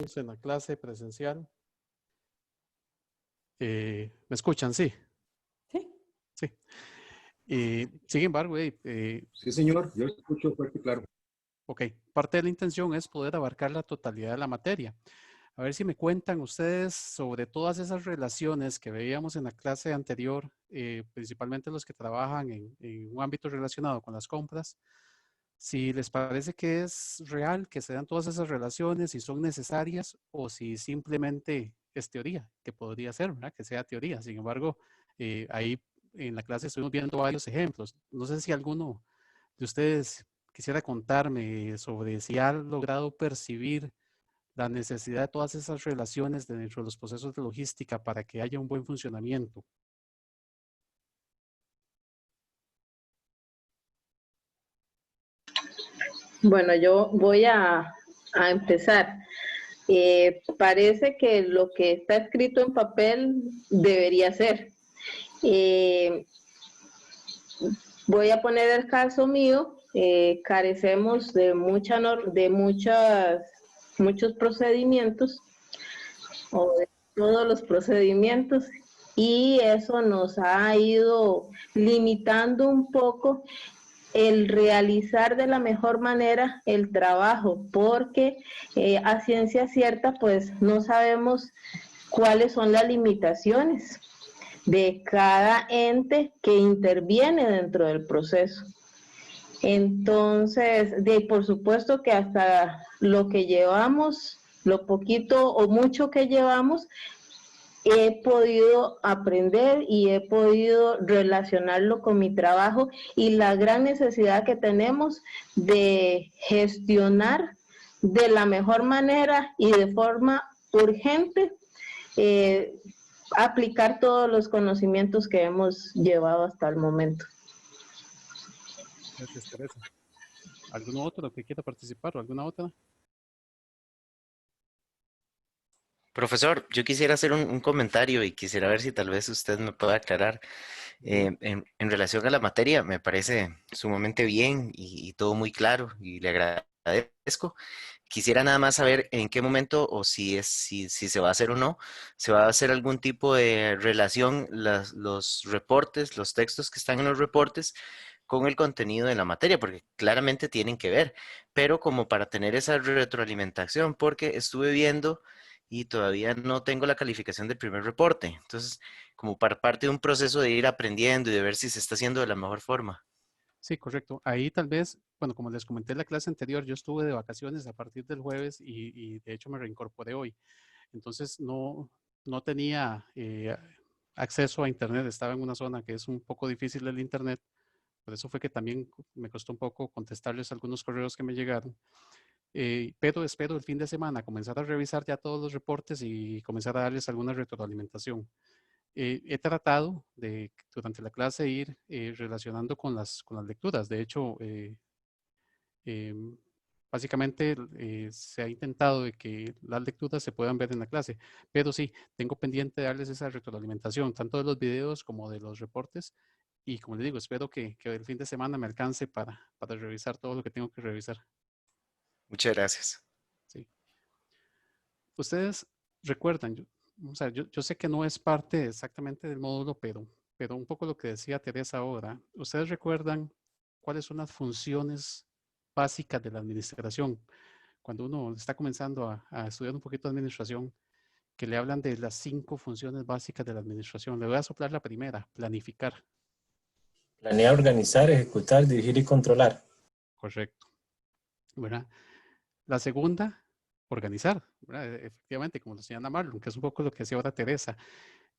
En la clase presencial. ¿Me escuchan? Sí. Sí. Sí. Sin embargo, sí, señor, yo escucho fuerte y claro. ok, parte de la intención es poder abarcar la totalidad de la materia. A ver si me cuentan ustedes sobre todas esas relaciones que veíamos en la clase anterior, principalmente los que trabajan en un ámbito relacionado con las compras, si les parece que es real que se dan todas esas relaciones, si son necesarias o si simplemente es teoría, que podría ser, ¿verdad? Que sea teoría. Sin embargo, ahí en la clase estuvimos viendo varios ejemplos. No sé si alguno de ustedes quisiera contarme sobre si ha logrado percibir la necesidad de todas esas relaciones dentro de los procesos de logística para que haya un buen funcionamiento. Bueno, yo voy a empezar. Parece que lo que está escrito en papel debería ser. Voy a poner el caso mío. Carecemos de muchos procedimientos o de todos los procedimientos, y eso nos ha ido limitando un poco el realizar de la mejor manera el trabajo, porque a ciencia cierta pues no sabemos cuáles son las limitaciones de cada ente que interviene dentro del proceso. Entonces, por supuesto que hasta lo que llevamos, lo poquito o mucho que llevamos, he podido aprender y he podido relacionarlo con mi trabajo y la gran necesidad que tenemos de gestionar de la mejor manera y de forma urgente, aplicar todos los conocimientos que hemos llevado hasta el momento. Gracias, Teresa. ¿Alguno otro que quiera participar o alguna otra? Profesor, yo quisiera hacer un comentario y quisiera ver si tal vez usted me puede aclarar. En relación a la materia, me parece sumamente bien y todo muy claro y le agradezco. Quisiera nada más saber en qué momento o si se va a hacer o no, se va a hacer algún tipo de relación los reportes, los textos que están en los reportes con el contenido de la materia, porque claramente tienen que ver, pero como para tener esa retroalimentación, porque estuve viendo y todavía no tengo la calificación del primer reporte. Entonces, como para parte de un proceso de ir aprendiendo y de ver si se está haciendo de la mejor forma. Sí, correcto. Ahí tal vez, bueno, como les comenté en la clase anterior, yo estuve de vacaciones a partir del jueves y de hecho me reincorporé hoy. Entonces no tenía acceso a internet, estaba en una zona que es un poco difícil el internet. Por eso fue que también me costó un poco contestarles algunos correos que me llegaron. Pero espero el fin de semana comenzar a revisar ya todos los reportes y comenzar a darles alguna retroalimentación. He tratado de, durante la clase, ir relacionando con las lecturas. De hecho, básicamente se ha intentado de que las lecturas se puedan ver en la clase, pero sí, tengo pendiente de darles esa retroalimentación, tanto de los videos como de los reportes. Y como les digo, espero que el fin de semana me alcance para revisar todo lo que tengo que revisar. Muchas gracias. Sí. Ustedes recuerdan, o sea, yo sé que no es parte exactamente del módulo, pero un poco lo que decía Teresa ahora, ¿ustedes recuerdan cuáles son las funciones básicas de la administración? Cuando uno está comenzando a estudiar un poquito de administración, que le hablan de las 5 funciones básicas de la administración. Le voy a soplar la primera, planificar. Planear, organizar, ejecutar, dirigir y controlar. Correcto. ¿Verdad? La segunda, organizar, ¿verdad? Efectivamente, como lo señala Marlon, que es un poco lo que decía ahora Teresa.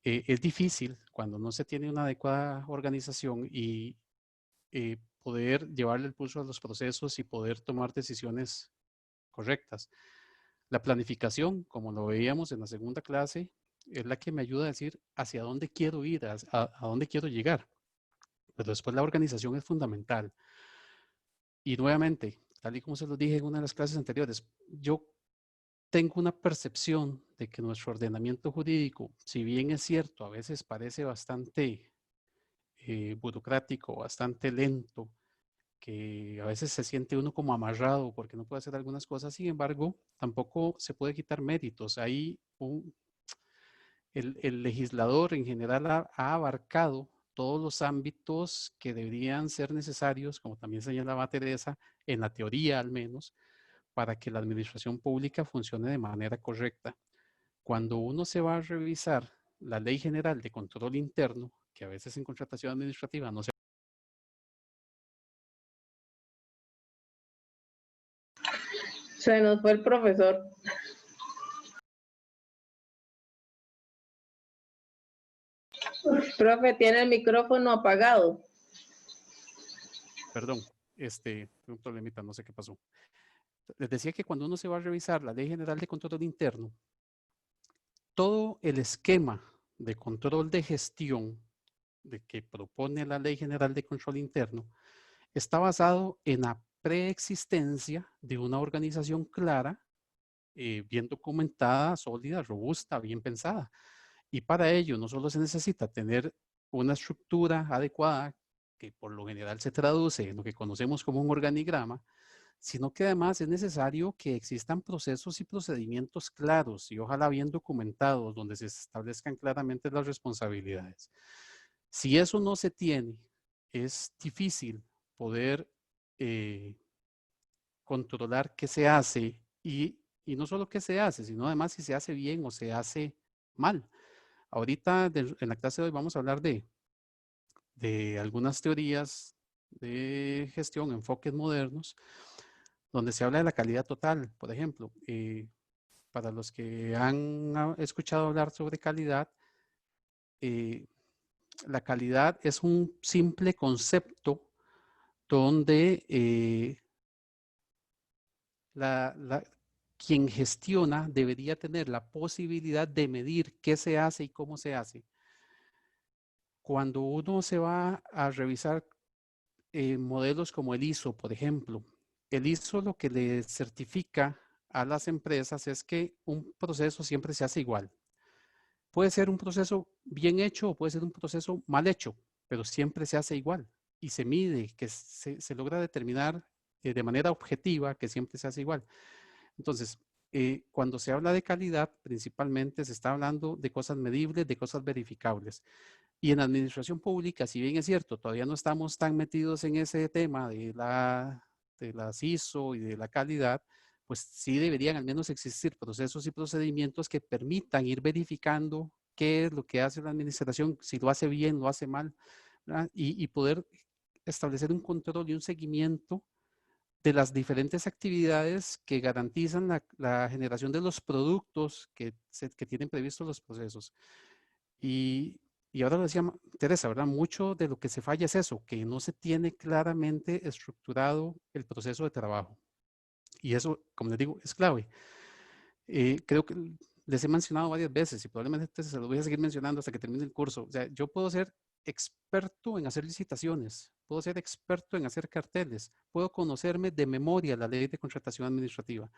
Es difícil cuando no se tiene una adecuada organización y poder llevarle el pulso a los procesos y poder tomar decisiones correctas. La planificación, como lo veíamos en la segunda clase, es la que me ayuda a decir hacia dónde quiero ir, a dónde quiero llegar. Pero después la organización es fundamental. Y nuevamente, tal y como se lo dije en una de las clases anteriores, yo tengo una percepción de que nuestro ordenamiento jurídico, si bien es cierto, a veces parece bastante burocrático, bastante lento, que a veces se siente uno como amarrado porque no puede hacer algunas cosas. Sin embargo, tampoco se puede quitar méritos. El legislador en general ha abarcado todos los ámbitos que deberían ser necesarios, como también señalaba Teresa, en la teoría al menos, para que la administración pública funcione de manera correcta. Cuando uno se va a revisar la Ley General de Control Interno, que a veces en contratación administrativa no se... Se nos fue el profesor. Profe, tiene el micrófono apagado. Perdón, un problemita, no sé qué pasó. Les decía que cuando uno se va a revisar la Ley General de Control Interno, todo el esquema de control de gestión de que propone la Ley General de Control Interno está basado en la preexistencia de una organización clara, bien documentada, sólida, robusta, bien pensada. Y para ello no solo se necesita tener una estructura adecuada, que por lo general se traduce en lo que conocemos como un organigrama, sino que además es necesario que existan procesos y procedimientos claros y ojalá bien documentados, donde se establezcan claramente las responsabilidades. Si eso no se tiene, es difícil poder controlar qué se hace y no solo qué se hace, sino además si se hace bien o se hace mal. Ahorita en la clase de hoy vamos a hablar de algunas teorías de gestión, enfoques modernos, donde se habla de la calidad total. Por ejemplo, para los que han escuchado hablar sobre calidad, la calidad es un simple concepto donde quien gestiona debería tener la posibilidad de medir qué se hace y cómo se hace. Cuando uno se va a revisar modelos como el ISO, por ejemplo, el ISO lo que le certifica a las empresas es que un proceso siempre se hace igual. Puede ser un proceso bien hecho o puede ser un proceso mal hecho, pero siempre se hace igual y se mide, que se logra determinar de manera objetiva que siempre se hace igual. Entonces, cuando se habla de calidad, principalmente se está hablando de cosas medibles, de cosas verificables. Y en la administración pública, si bien es cierto, todavía no estamos tan metidos en ese tema de las ISO y de la calidad, pues sí deberían al menos existir procesos y procedimientos que permitan ir verificando qué es lo que hace la administración, si lo hace bien, lo hace mal, y poder establecer un control y un seguimiento de las diferentes actividades que garantizan la generación de los productos que tienen previstos los procesos. Y ahora lo decía Teresa, ¿verdad? Mucho de lo que se falla es eso, que no se tiene claramente estructurado el proceso de trabajo. Y eso, como les digo, es clave. Creo que les he mencionado varias veces y probablemente se lo voy a seguir mencionando hasta que termine el curso. O sea, yo puedo ser experto en hacer licitaciones, puedo ser experto en hacer carteles, puedo conocerme de memoria la ley de contratación administrativa,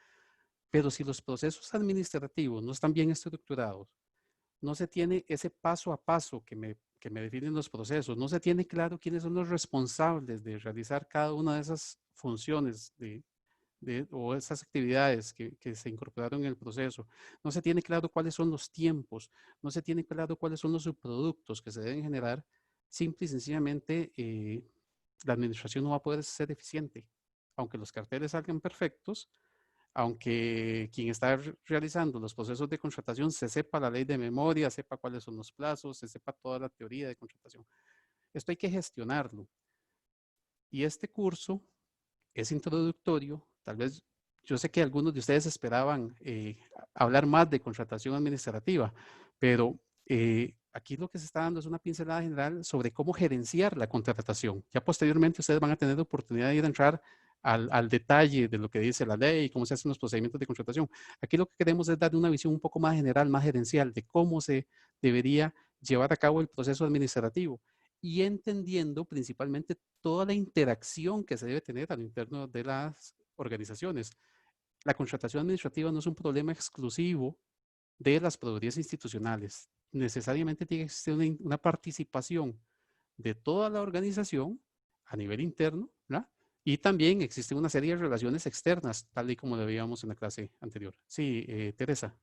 pero si los procesos administrativos no están bien estructurados, no se tiene ese paso a paso que me definen los procesos, no se tiene claro quiénes son los responsables de realizar cada una de esas funciones o esas actividades que se incorporaron en el proceso, no se tiene claro cuáles son los tiempos, no se tiene claro cuáles son los subproductos que se deben generar, simple y sencillamente la administración no va a poder ser eficiente. Aunque los carteles salgan perfectos, aunque quien está realizando los procesos de contratación se sepa la ley de memoria, sepa cuáles son los plazos, se sepa toda la teoría de contratación. Esto hay que gestionarlo. Y este curso es introductorio. Tal vez yo sé que algunos de ustedes esperaban hablar más de contratación administrativa, pero aquí lo que se está dando es una pincelada general sobre cómo gerenciar la contratación. Ya posteriormente ustedes van a tener la oportunidad de ir a entrar al detalle de lo que dice la ley, cómo se hacen los procedimientos de contratación. Aquí lo que queremos es dar una visión un poco más general, más gerencial de cómo se debería llevar a cabo el proceso administrativo y entendiendo principalmente toda la interacción que se debe tener al interno de las organizaciones. La contratación administrativa no es un problema exclusivo de las proveedorías institucionales. Necesariamente tiene que existir una participación de toda la organización a nivel interno, ¿verdad? Y también existen una serie de relaciones externas, tal y como lo veíamos en la clase anterior. Sí, Teresa.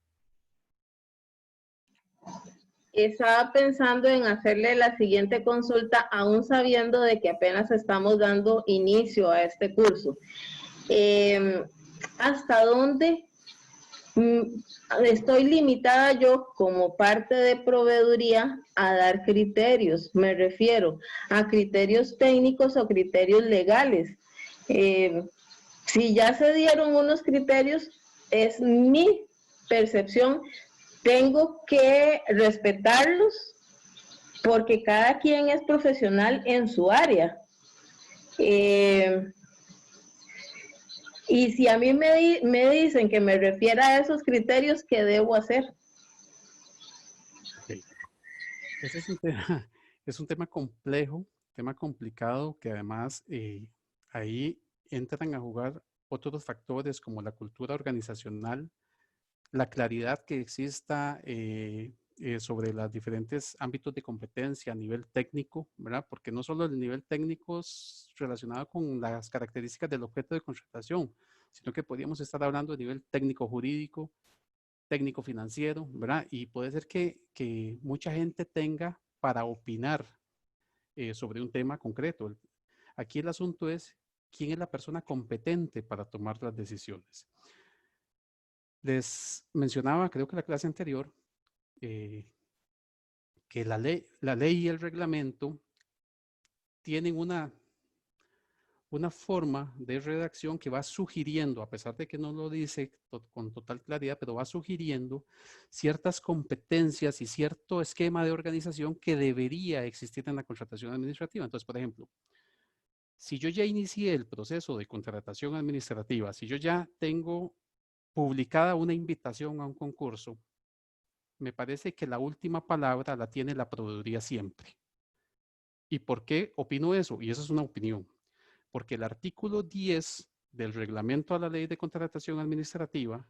Estaba pensando en hacerle la siguiente consulta, aún sabiendo de que apenas estamos dando inicio a este curso. ¿Hasta dónde estoy limitada yo como parte de proveeduría a dar criterios? Me refiero a criterios técnicos o criterios legales. Si ya se dieron unos criterios, es mi percepción, tengo que respetarlos porque cada quien es profesional en su área. Y si a mí me dicen que me refiera a esos criterios, ¿qué debo hacer? Okay. Ese es un tema, es un tema complejo, tema complicado, que además ahí entran a jugar otros factores como la cultura organizacional, la claridad que exista sobre los diferentes ámbitos de competencia a nivel técnico, ¿verdad? Porque no solo el nivel técnico es relacionado con las características del objeto de contratación, sino que podríamos estar hablando de nivel técnico jurídico, técnico financiero, ¿verdad? Y puede ser que mucha gente tenga para opinar sobre un tema concreto. Aquí el asunto es quién es la persona competente para tomar las decisiones. Les mencionaba, creo que en la clase anterior, que la ley y el reglamento tienen una forma de redacción que va sugiriendo, a pesar de que no lo dice con total claridad, pero va sugiriendo ciertas competencias y cierto esquema de organización que debería existir en la contratación administrativa. Entonces, por ejemplo, si yo ya inicié el proceso de contratación administrativa, si yo ya tengo publicada una invitación a un concurso, me parece que la última palabra la tiene la proveeduría siempre. ¿Y por qué opino eso? Y eso es una opinión. Porque el artículo 10 del reglamento a la ley de contratación administrativa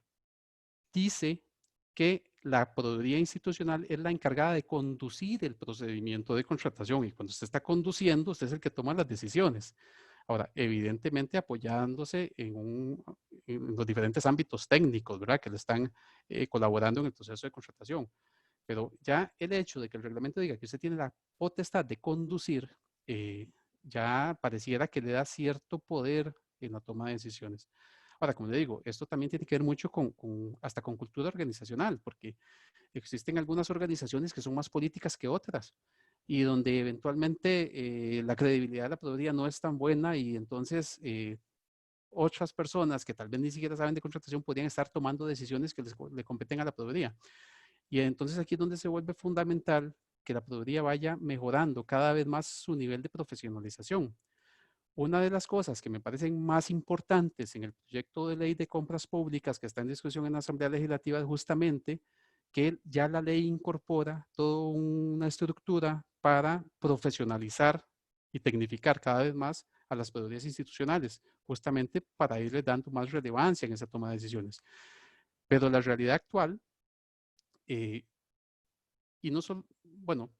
dice que la proveeduría institucional es la encargada de conducir el procedimiento de contratación y cuando usted está conduciendo, usted es el que toma las decisiones. Ahora, evidentemente apoyándose en los diferentes ámbitos técnicos, ¿verdad? Que le están colaborando en el proceso de contratación. Pero ya el hecho de que el reglamento diga que usted tiene la potestad de conducir, ya pareciera que le da cierto poder en la toma de decisiones. Ahora, como le digo, esto también tiene que ver mucho hasta con cultura organizacional, porque existen algunas organizaciones que son más políticas que otras y donde eventualmente la credibilidad de la proveeduría no es tan buena y entonces otras personas que tal vez ni siquiera saben de contratación podrían estar tomando decisiones que le competen a la proveeduría. Y entonces aquí es donde se vuelve fundamental que la proveeduría vaya mejorando cada vez más su nivel de profesionalización. Una de las cosas que me parecen más importantes en el proyecto de ley de compras públicas que está en discusión en la Asamblea Legislativa es justamente que ya la ley incorpora toda una estructura para profesionalizar y tecnificar cada vez más a las proveedurías institucionales, justamente para irle dando más relevancia en esa toma de decisiones. Pero la realidad actual, y no solo, bueno,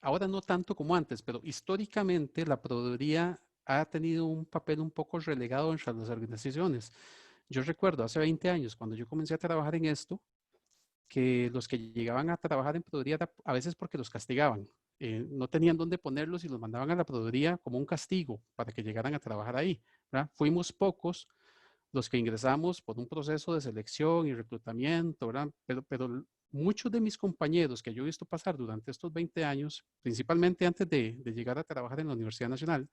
ahora no tanto como antes, pero históricamente la proveeduría ha tenido un papel un poco relegado entre las organizaciones. Yo recuerdo hace 20 años, cuando yo comencé a trabajar en esto, que los que llegaban a trabajar en proveeduría era a veces porque los castigaban. No tenían dónde ponerlos y los mandaban a la proveeduría como un castigo para que llegaran a trabajar ahí, ¿verdad? Fuimos pocos los que ingresamos por un proceso de selección y reclutamiento, ¿verdad? Pero muchos de mis compañeros que yo he visto pasar durante estos 20 años, principalmente antes de llegar a trabajar en la Universidad Nacional,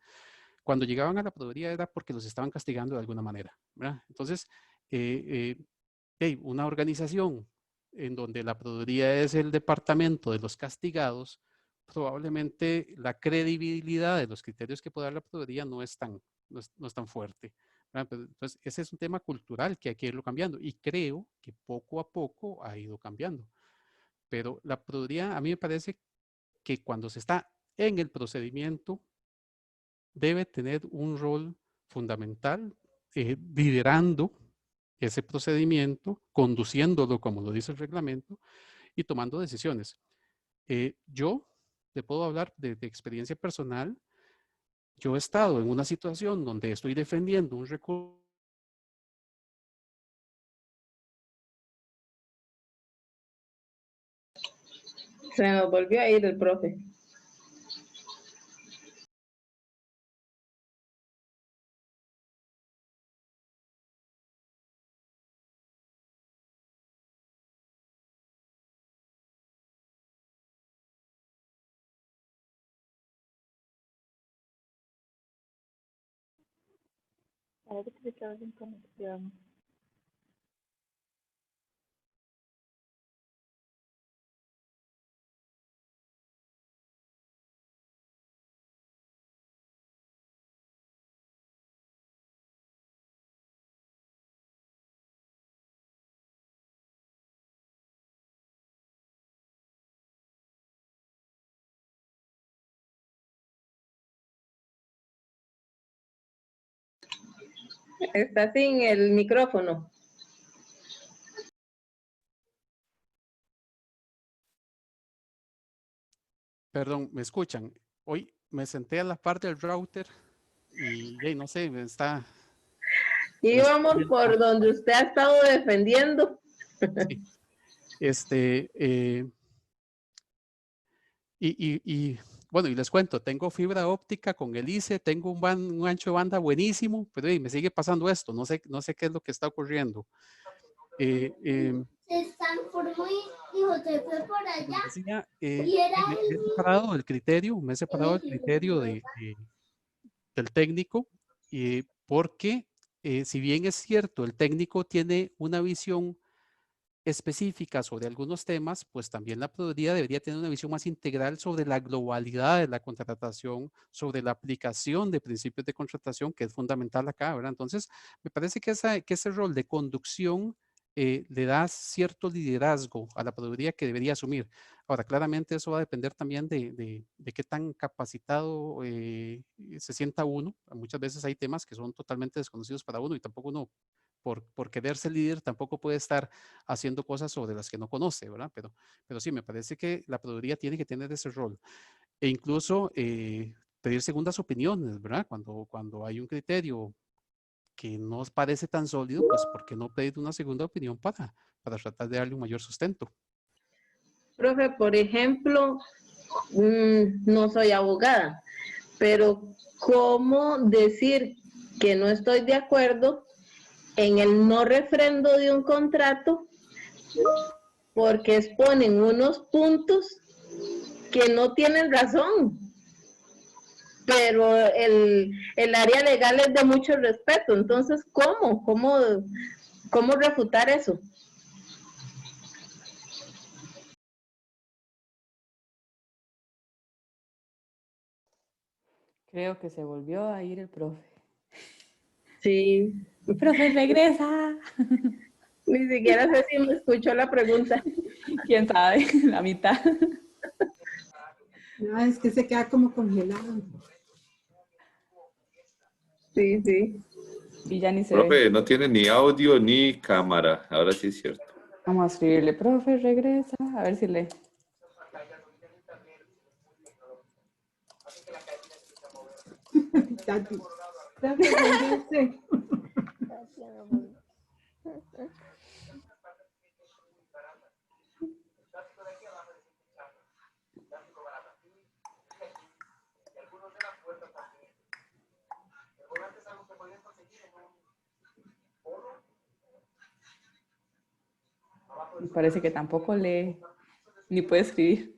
cuando llegaban a la proveeduría era porque los estaban castigando de alguna manera, ¿verdad? Entonces, una organización en donde la proveeduría es el departamento de los castigados, probablemente la credibilidad de los criterios que puede dar la proveeduría no es tan fuerte. Entonces, ese es un tema cultural que hay que irlo cambiando y creo que poco a poco ha ido cambiando. Pero la proveeduría, a mí me parece que cuando se está en el procedimiento, debe tener un rol fundamental liderando ese procedimiento, conduciéndolo como lo dice el reglamento y tomando decisiones. Yo le puedo hablar de experiencia personal. yo he estado en una situación donde estoy defendiendo un recurso. Se nos volvió a ir el profe. Parece que se quedó sin conexión. Está sin el micrófono. Perdón, ¿me escuchan? Hoy me senté a la parte del router y no sé, me está... Íbamos por donde usted ha estado defendiendo. Sí. Bueno, y les cuento, tengo fibra óptica con el ICE, tengo un ancho de banda buenísimo, pero me sigue pasando esto, no sé qué es lo que está ocurriendo. Se transformó y José fue por allá. Decía, Y era me he separado del criterio, del técnico, porque si bien es cierto, el técnico tiene una visión específica sobre algunos temas, pues también la Procuraduría debería tener una visión más integral sobre la globalidad de la contratación, sobre la aplicación de principios de contratación, que es fundamental acá, ¿verdad? Entonces, me parece que ese rol de conducción le da cierto liderazgo a la Procuraduría que debería asumir. Ahora, claramente eso va a depender también de qué tan capacitado se sienta uno. Muchas veces hay temas que son totalmente desconocidos para uno y tampoco uno, por quererse líder, tampoco puede estar haciendo cosas sobre las que no conoce, ¿verdad? Pero sí, me parece que la Procuraduría tiene que tener ese rol. E incluso pedir segundas opiniones, ¿verdad? Cuando hay un criterio que no parece tan sólido, pues ¿por qué no pedir una segunda opinión para tratar de darle un mayor sustento? Profe, por ejemplo, no soy abogada, pero ¿cómo decir que no estoy de acuerdo en el no refrendo de un contrato porque exponen unos puntos que no tienen razón? Pero el área legal es de mucho respeto, entonces, ¿cómo refutar eso? Creo que se volvió a ir el profe. Sí. ¡Profe, regresa! Ni siquiera sé si me escuchó la pregunta. ¿Quién sabe? La mitad. No, es que se queda como congelado. Sí, sí. Y ya ni se Profe, ve. no tiene ni audio ni cámara. Ahora sí es cierto. Vamos a escribirle, profe, regresa. A ver si le... Tati. Tati, regrese. Me parece que tampoco lee, ni puede escribir.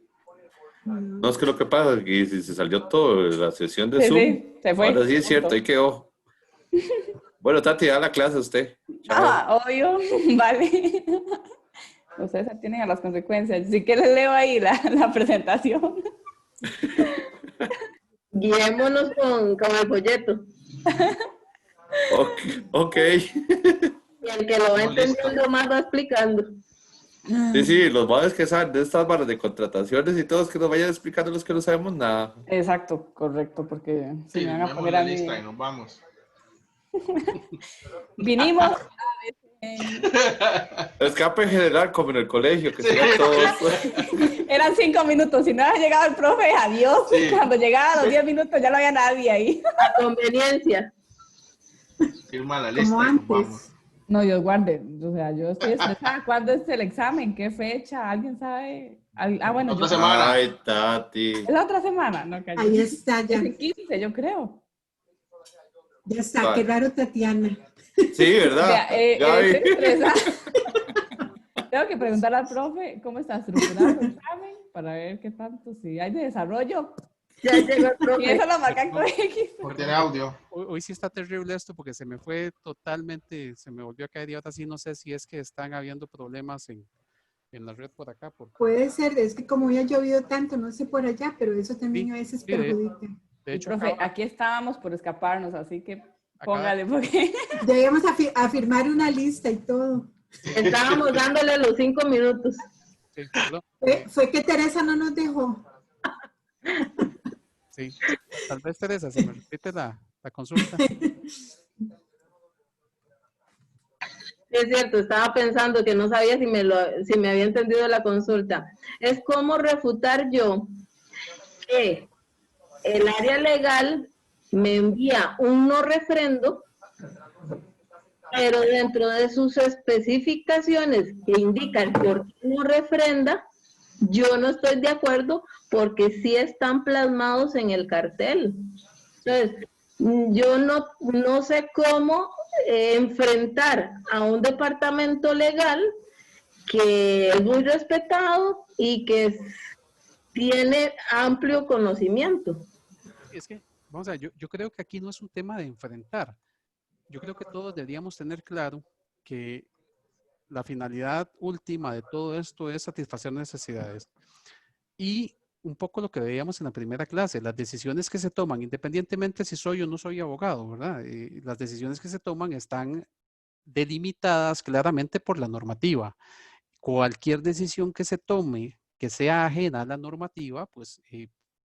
No, es que lo que pasa es que si se salió toda la sesión de Sí, Zoom, sí, se fue. ahora sí es cierto, Punto. ahí quedó. Bueno, Tati, da la clase a usted. Chao. Obvio, vale. Ustedes se atienen a las consecuencias. Sí que les leo ahí la presentación. Guiémonos con el folleto. Ok. Y el que lo va entendiendo más va explicando. Sí, los madres que saben de estas barras de contrataciones y todos que nos vayan explicando los que no sabemos nada. Exacto, correcto, porque si me van a poner a mí... lista y nos vamos. Vinimos a Escape general como en el colegio, que se van todos. Eran 5 minutos. Si no había llegado el profe, adiós. Sí. Cuando llegaba a los 10 minutos ya no había nadie ahí. A conveniencia. Firma la Como lista. y nos vamos. antes. No, Dios guarde. O sea, yo estoy estresada. ¿Cuándo es el examen? ¿Qué fecha? ¿Alguien sabe? Bueno, Otra yo. semana. Ay, Tati. ¿Es la otra semana? No, calla. Ahí está ya. Es el 15, yo creo. Ya está, qué raro, Tatiana. Sí, ¿verdad? Vea, Ya vi. estoy estresada. Tengo que preguntarle al profe cómo está estructurado el examen para ver qué tanto, si hay de desarrollo. Ya llegó el Y profe. eso lo marcan con X. Porque tiene audio. Hoy sí está terrible esto porque se me fue totalmente, se me volvió a caer y ahora sí no sé si es que están habiendo problemas en la red por acá. Porque, Puede ser, es que como había llovido tanto, no sé por allá, pero eso también Sí, a veces sí, perjudica. de Y, hecho, profe, acaba- aquí estábamos por escaparnos, así que acaba- póngale, porque Debíamos a firmar una lista y todo. Estábamos dándole los 5 minutos. sí, perdón, Fue que Teresa no nos dejó. sí. Tal vez, Teresa, se me repite la consulta. Sí, es cierto, estaba pensando que no sabía si me había entendido la consulta. Es cómo refutar yo que el área legal me envía un no refrendo, pero dentro de sus especificaciones que indican por qué no refrenda, yo no estoy de acuerdo porque sí están plasmados en el cartel. Entonces, yo no sé cómo enfrentar a un departamento legal que es muy respetado y que tiene amplio conocimiento. Es que, vamos a ver, yo creo que aquí no es un tema de enfrentar. Yo creo que todos deberíamos tener claro que la finalidad última de todo esto es satisfacer necesidades. Y un poco lo que veíamos en la primera clase, las decisiones que se toman, independientemente si soy o no soy abogado, ¿verdad? Las decisiones que se toman están delimitadas claramente por la normativa. Cualquier decisión que se tome que sea ajena a la normativa, pues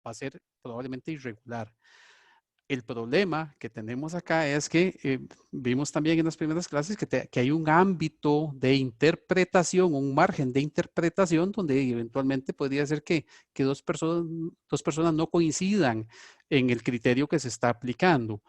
va a ser probablemente irregular. El problema que tenemos acá es que vimos también en las primeras clases que hay un ámbito de interpretación, un margen de interpretación donde eventualmente podría ser que dos personas no coincidan en el criterio que se está aplicando.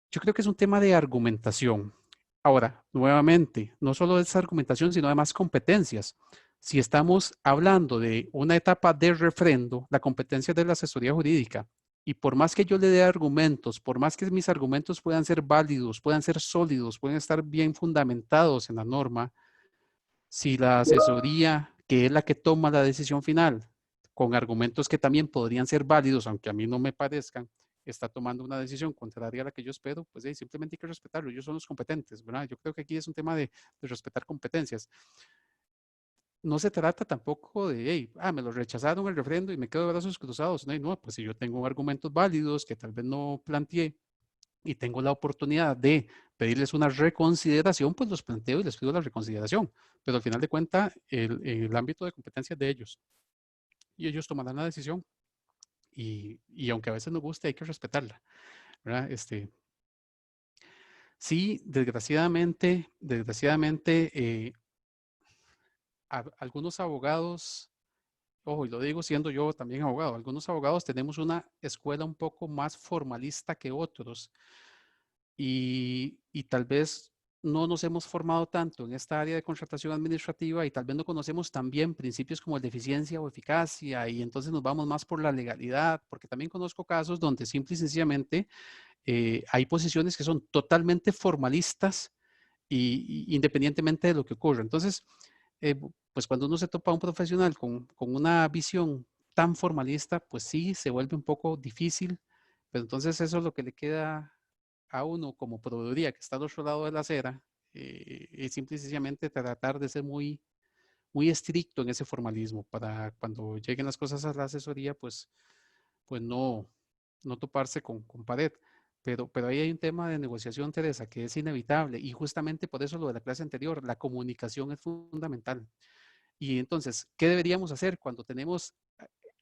Yo creo que es un tema de argumentación. Ahora, nuevamente, no solo es argumentación, sino además competencias. Si estamos hablando de una etapa de refrendo, la competencia de la asesoría jurídica, y por más que yo le dé argumentos, por más que mis argumentos puedan ser válidos, puedan ser sólidos, pueden estar bien fundamentados en la norma, si la asesoría, que es la que toma la decisión final, con argumentos que también podrían ser válidos, aunque a mí no me parezcan, está tomando una decisión contraria a la que yo espero, pues simplemente hay que respetarlo. Ellos son los competentes, ¿verdad? Yo creo que aquí es un tema de respetar competencias. No se trata tampoco de, hey, me lo rechazaron el refrendo y me quedo de brazos cruzados. No, pues si yo tengo argumentos válidos que tal vez no planteé y tengo la oportunidad de pedirles una reconsideración, pues los planteo y les pido la reconsideración. Pero al final de cuentas, el ámbito de competencia es de ellos. Y ellos tomarán la decisión. Y aunque a veces nos guste, hay que respetarla, ¿verdad? Sí, desgraciadamente, algunos abogados, ojo, y lo digo siendo yo también abogado, algunos abogados tenemos una escuela un poco más formalista que otros y tal vez no nos hemos formado tanto en esta área de contratación administrativa y tal vez no conocemos también principios como el de eficiencia o eficacia y entonces nos vamos más por la legalidad, porque también conozco casos donde simple y sencillamente hay posiciones que son totalmente formalistas y independientemente de lo que ocurra. Entonces, pues cuando uno se topa a un profesional con una visión tan formalista, pues sí, se vuelve un poco difícil, pero entonces eso es lo que le queda a uno como proveeduría que está al otro lado de la acera, es simple y sencillamente tratar de ser muy, muy estricto en ese formalismo para cuando lleguen las cosas a la asesoría, pues no toparse con pared. Pero ahí hay un tema de negociación, Teresa, que es inevitable y justamente por eso lo de la clase anterior, la comunicación es fundamental. Y entonces, ¿qué deberíamos hacer cuando tenemos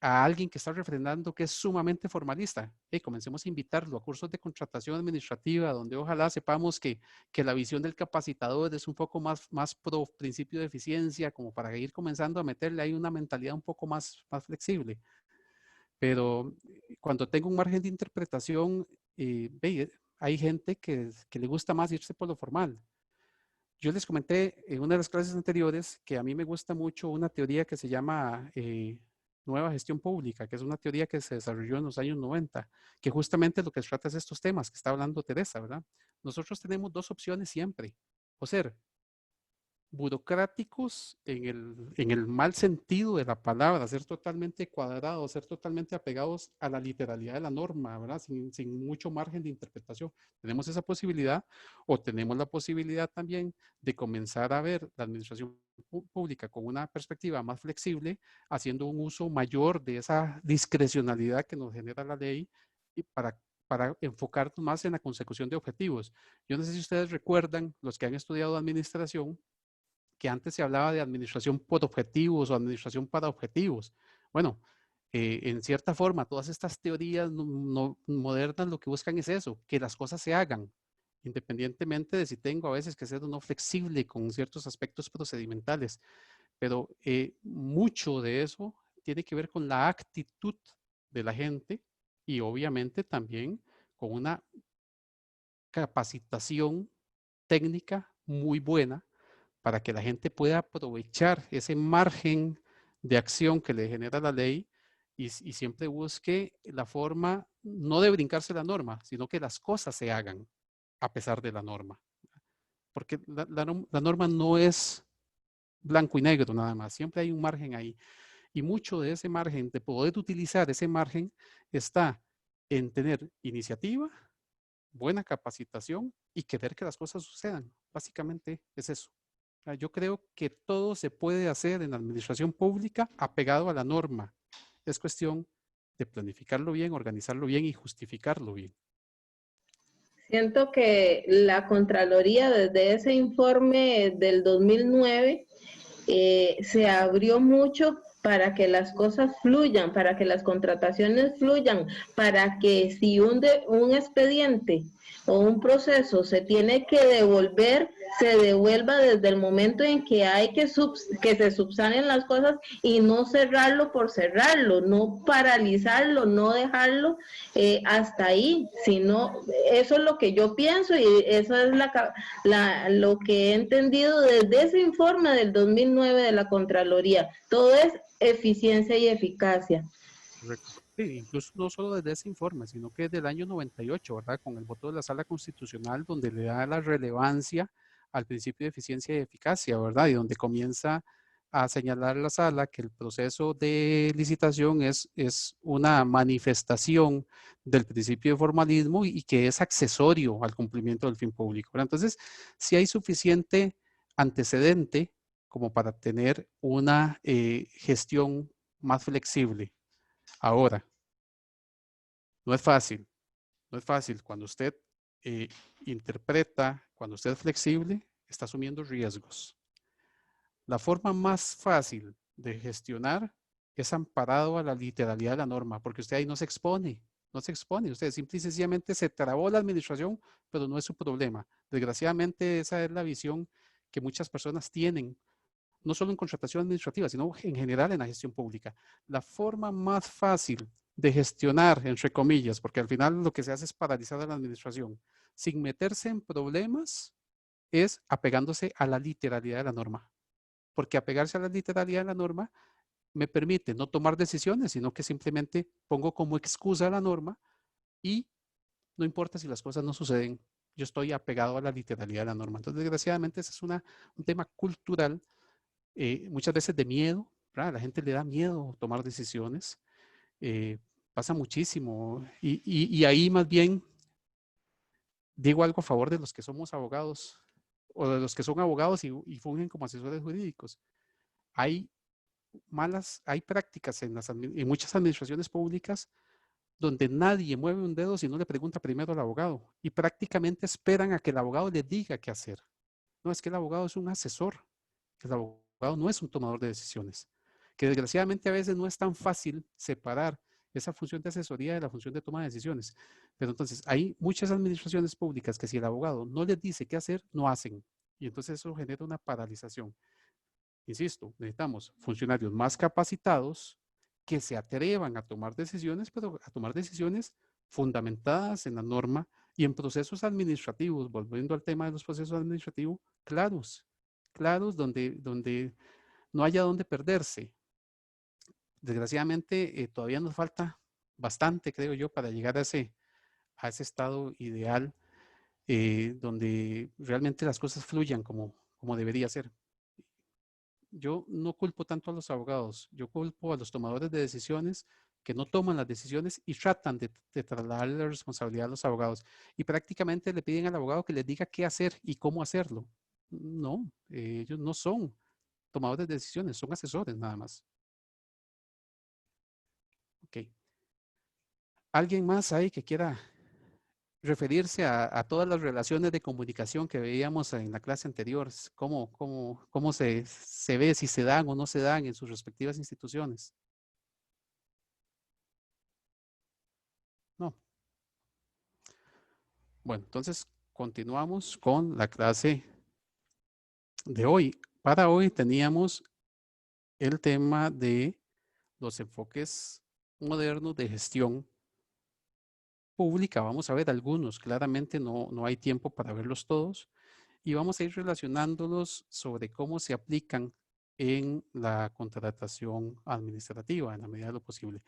a alguien que está refrendando que es sumamente formalista. Comencemos a invitarlo a cursos de contratación administrativa, donde ojalá sepamos que la visión del capacitador es un poco más pro principio de eficiencia, como para ir comenzando a meterle ahí una mentalidad un poco más flexible. Pero cuando tengo un margen de interpretación, hay gente que le gusta más irse por lo formal. Yo les comenté en una de las clases anteriores que a mí me gusta mucho una teoría que se llama Nueva Gestión Pública, que es una teoría que se desarrolló en los años 90, que justamente lo que trata es estos temas que está hablando Teresa, ¿verdad? Nosotros tenemos dos opciones siempre, o ser burocráticos en el mal sentido de la palabra, ser totalmente cuadrados, ser totalmente apegados a la literalidad de la norma, ¿verdad? Sin mucho margen de interpretación. Tenemos esa posibilidad, o tenemos la posibilidad también de comenzar a ver la administración pública con una perspectiva más flexible, haciendo un uso mayor de esa discrecionalidad que nos genera la ley y para enfocarnos más en la consecución de objetivos. Yo no sé si ustedes recuerdan, los que han estudiado administración, que antes se hablaba de administración por objetivos o administración para objetivos. Bueno, en cierta forma, todas estas teorías modernas lo que buscan es eso, que las cosas se hagan, independientemente de si tengo a veces que ser o no flexible con ciertos aspectos procedimentales. Pero mucho de eso tiene que ver con la actitud de la gente y obviamente también con una capacitación técnica muy buena para que la gente pueda aprovechar ese margen de acción que le genera la ley y siempre busque la forma, no de brincarse la norma, sino que las cosas se hagan a pesar de la norma. Porque la norma no es blanco y negro nada más, siempre hay un margen ahí. Y mucho de ese margen, de poder utilizar ese margen, está en tener iniciativa, buena capacitación y querer que las cosas sucedan. Básicamente es eso. Yo creo que todo se puede hacer en la administración pública apegado a la norma. Es cuestión de planificarlo bien, organizarlo bien y justificarlo bien. Siento que la Contraloría desde ese informe del 2009 se abrió mucho para que las cosas fluyan, para que las contrataciones fluyan, para que si un expediente o un proceso se tiene que devolver, se devuelva desde el momento en que hay que se subsanen las cosas y no cerrarlo por cerrarlo, no paralizarlo, no dejarlo hasta ahí, sino eso es lo que yo pienso y eso es lo que he entendido desde ese informe del 2009 de la Contraloría. Todo es eficiencia y eficacia. Correcto. Sí, incluso no solo desde ese informe, sino que del año 98, ¿verdad? Con el voto de la Sala Constitucional, donde le da la relevancia al principio de eficiencia y eficacia, ¿verdad? Y donde comienza a señalar la Sala que el proceso de licitación es una manifestación del principio de formalismo y que es accesorio al cumplimiento del fin público, ¿verdad? Entonces, si hay suficiente antecedente como para tener una gestión más flexible. Ahora, no es fácil, no es fácil. Cuando usted interpreta, cuando usted es flexible, está asumiendo riesgos. La forma más fácil de gestionar es amparado a la literalidad de la norma, porque usted ahí no se expone, usted simple y sencillamente se trabó la administración, pero no es su problema. Desgraciadamente esa es la visión que muchas personas tienen, no solo en contratación administrativa, sino en general en la gestión pública. La forma más fácil de gestionar, entre comillas, porque al final lo que se hace es paralizar a la administración, sin meterse en problemas, es apegándose a la literalidad de la norma. Porque apegarse a la literalidad de la norma me permite no tomar decisiones, sino que simplemente pongo como excusa la norma y no importa si las cosas no suceden, yo estoy apegado a la literalidad de la norma. Entonces, desgraciadamente, ese es un tema cultural, muchas veces de miedo, ¿verdad? A la gente le da miedo tomar decisiones, pasa muchísimo y ahí más bien digo algo a favor de los que somos abogados o de los que son abogados y fungen como asesores jurídicos. Hay prácticas en muchas administraciones públicas donde nadie mueve un dedo si no le pregunta primero al abogado y prácticamente esperan a que el abogado le diga qué hacer. No, es que el abogado es un asesor, el abogado no es un tomador de decisiones. que desgraciadamente a veces no es tan fácil separar esa función de asesoría de la función de toma de decisiones. Pero entonces hay muchas administraciones públicas que si el abogado no les dice qué hacer, no hacen. Y entonces eso genera una paralización. Insisto, necesitamos funcionarios más capacitados que se atrevan a tomar decisiones, pero a tomar decisiones fundamentadas en la norma y en procesos administrativos, volviendo al tema de los procesos administrativos, claros, donde no haya donde perderse. Desgraciadamente, todavía nos falta bastante, creo yo, para llegar a ese estado ideal donde realmente las cosas fluyan como debería ser. Yo no culpo tanto a los abogados, yo culpo a los tomadores de decisiones que no toman las decisiones y tratan de trasladarle la responsabilidad a los abogados. Y prácticamente le piden al abogado que les diga qué hacer y cómo hacerlo. No, ellos no son tomadores de decisiones, son asesores nada más. Ok. ¿Alguien más ahí que quiera referirse a todas las relaciones de comunicación que veíamos en la clase anterior? ¿Cómo se ve, si se dan o no se dan en sus respectivas instituciones? No. Bueno, entonces continuamos con la clase de hoy. Para hoy teníamos el tema de los enfoques modernos de gestión pública. Vamos a ver algunos, claramente no hay tiempo para verlos todos. Y vamos a ir relacionándolos sobre cómo se aplican en la contratación administrativa en la medida de lo posible.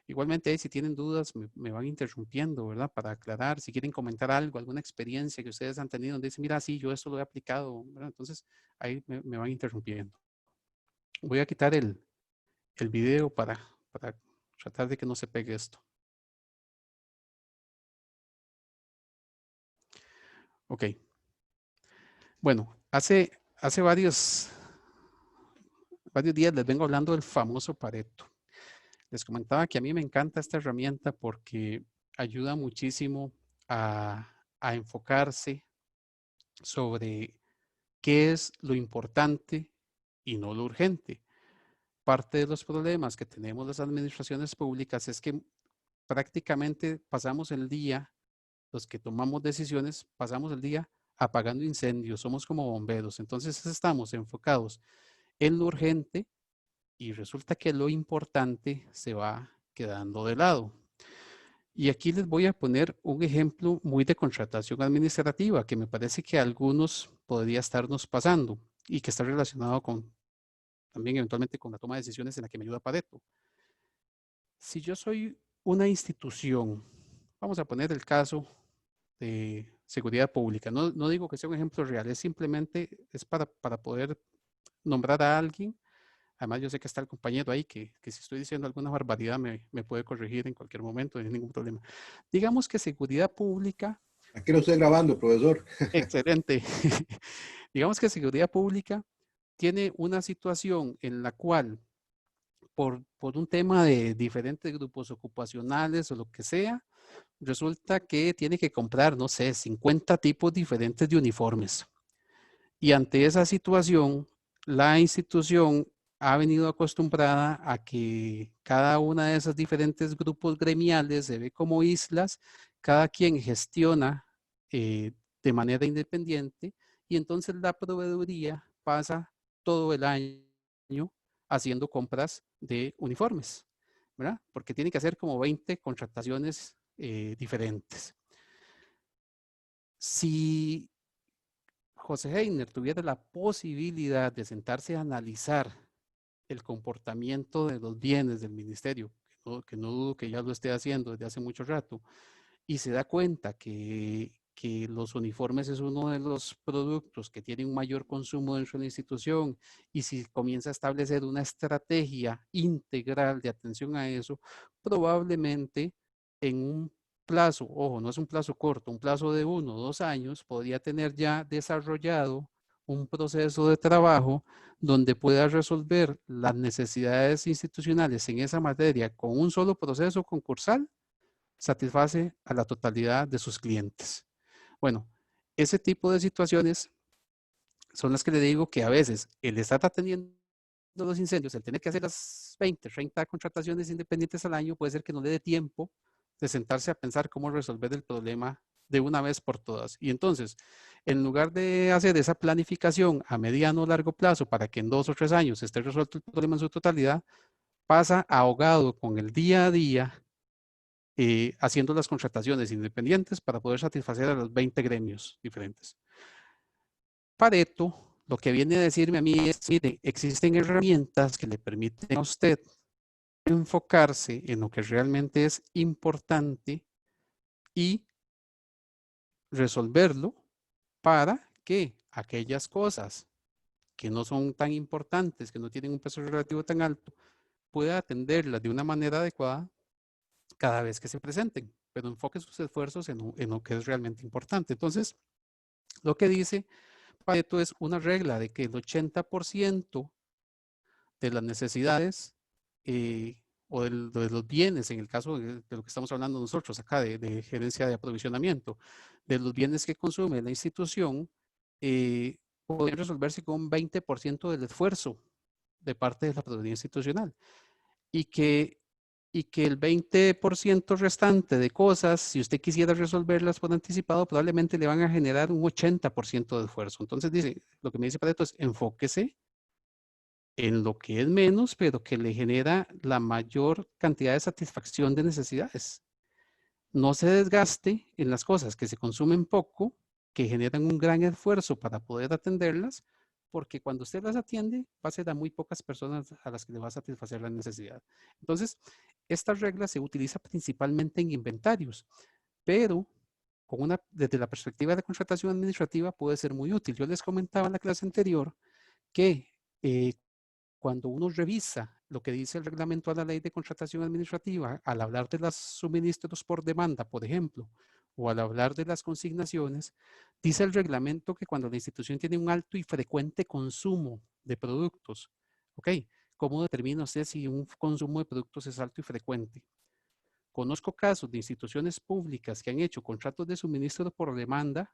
Igualmente, si tienen dudas, me van interrumpiendo, ¿verdad? Para aclarar, si quieren comentar algo, alguna experiencia que ustedes han tenido, donde dicen, mira, sí, yo esto lo he aplicado, ¿verdad? Entonces, ahí me van interrumpiendo. Voy a quitar el video para tratar de que no se pegue esto. Ok. Bueno, hace varios días les vengo hablando del famoso Pareto. Les comentaba que a mí me encanta esta herramienta porque ayuda muchísimo a enfocarse sobre qué es lo importante y no lo urgente. Parte de los problemas que tenemos las administraciones públicas es que prácticamente pasamos el día, los que tomamos decisiones, pasamos el día apagando incendios, somos como bomberos. Entonces estamos enfocados en lo urgente y resulta que lo importante se va quedando de lado. Y aquí les voy a poner un ejemplo muy de contratación administrativa que me parece que a algunos podría estarnos pasando y que está relacionado también eventualmente con la toma de decisiones en la que me ayuda Pareto. Si yo soy una institución, vamos a poner el caso de seguridad pública. No digo que sea un ejemplo real, es simplemente para poder nombrar a alguien. Además, yo sé que está el compañero ahí que si estoy diciendo alguna barbaridad me puede corregir en cualquier momento, no hay ningún problema. Digamos que seguridad pública. Aquí lo estoy grabando, profesor. Excelente. Digamos que seguridad pública tiene una situación en la cual, por un tema de diferentes grupos ocupacionales o lo que sea, resulta que tiene que comprar, no sé, 50 tipos diferentes de uniformes. Y ante esa situación, la institución ha venido acostumbrada a que cada una de esos diferentes grupos gremiales se ve como islas, cada quien gestiona de manera independiente y entonces la proveeduría pasa todo el año haciendo compras de uniformes, ¿verdad? Porque tiene que hacer como 20 contrataciones diferentes. Si José Heiner tuviera la posibilidad de sentarse a analizar el comportamiento de los bienes del ministerio, que no dudo que ya lo esté haciendo desde hace mucho rato, y se da cuenta que los uniformes es uno de los productos que tiene un mayor consumo dentro de la institución, y si comienza a establecer una estrategia integral de atención a eso, probablemente en un plazo, ojo, no es un plazo corto, un plazo de 1 o 2 años, podría tener ya desarrollado un proceso de trabajo donde pueda resolver las necesidades institucionales en esa materia con un solo proceso concursal, satisface a la totalidad de sus clientes. Bueno, ese tipo de situaciones son las que le digo que a veces el estar atendiendo de los incendios, el tener que hacer las 20, 30 contrataciones independientes al año, puede ser que no le dé tiempo de sentarse a pensar cómo resolver el problema de una vez por todas. Y entonces, en lugar de hacer esa planificación a mediano o largo plazo para que en 2 o 3 años esté resuelto el problema en su totalidad, pasa ahogado con el día a día, haciendo las contrataciones independientes para poder satisfacer a los 20 gremios diferentes. Pareto lo que viene a decirme a mí es, mire, existen herramientas que le permiten a usted enfocarse en lo que realmente es importante y resolverlo para que aquellas cosas que no son tan importantes, que no tienen un peso relativo tan alto, pueda atenderlas de una manera adecuada cada vez que se presenten, pero enfoque sus esfuerzos en lo que es realmente importante. Entonces, lo que dice Pareto es una regla de que el 80% de las necesidades o de los bienes, en el caso de lo que estamos hablando nosotros acá, de gerencia de aprovisionamiento, de los bienes que consume la institución, pueden resolverse con un 20% del esfuerzo de parte de la propiedad institucional. Y que el 20% restante de cosas, si usted quisiera resolverlas por anticipado, probablemente le van a generar un 80% de esfuerzo. Entonces, dice, lo que me dice Pareto es, enfóquese en lo que es menos, pero que le genera la mayor cantidad de satisfacción de necesidades. No se desgaste en las cosas que se consumen poco, que generan un gran esfuerzo para poder atenderlas, porque cuando usted las atiende, va a ser a muy pocas personas a las que le va a satisfacer la necesidad. Entonces, esta regla se utiliza principalmente en inventarios, pero desde la perspectiva de contratación administrativa puede ser muy útil. Yo les comentaba en la clase anterior que cuando uno revisa lo que dice el reglamento a la ley de contratación administrativa, al hablar de los suministros por demanda, por ejemplo, o al hablar de las consignaciones, dice el reglamento que cuando la institución tiene un alto y frecuente consumo de productos, ¿ok? ¿Cómo determina usted si un consumo de productos es alto y frecuente? Conozco casos de instituciones públicas que han hecho contratos de suministro por demanda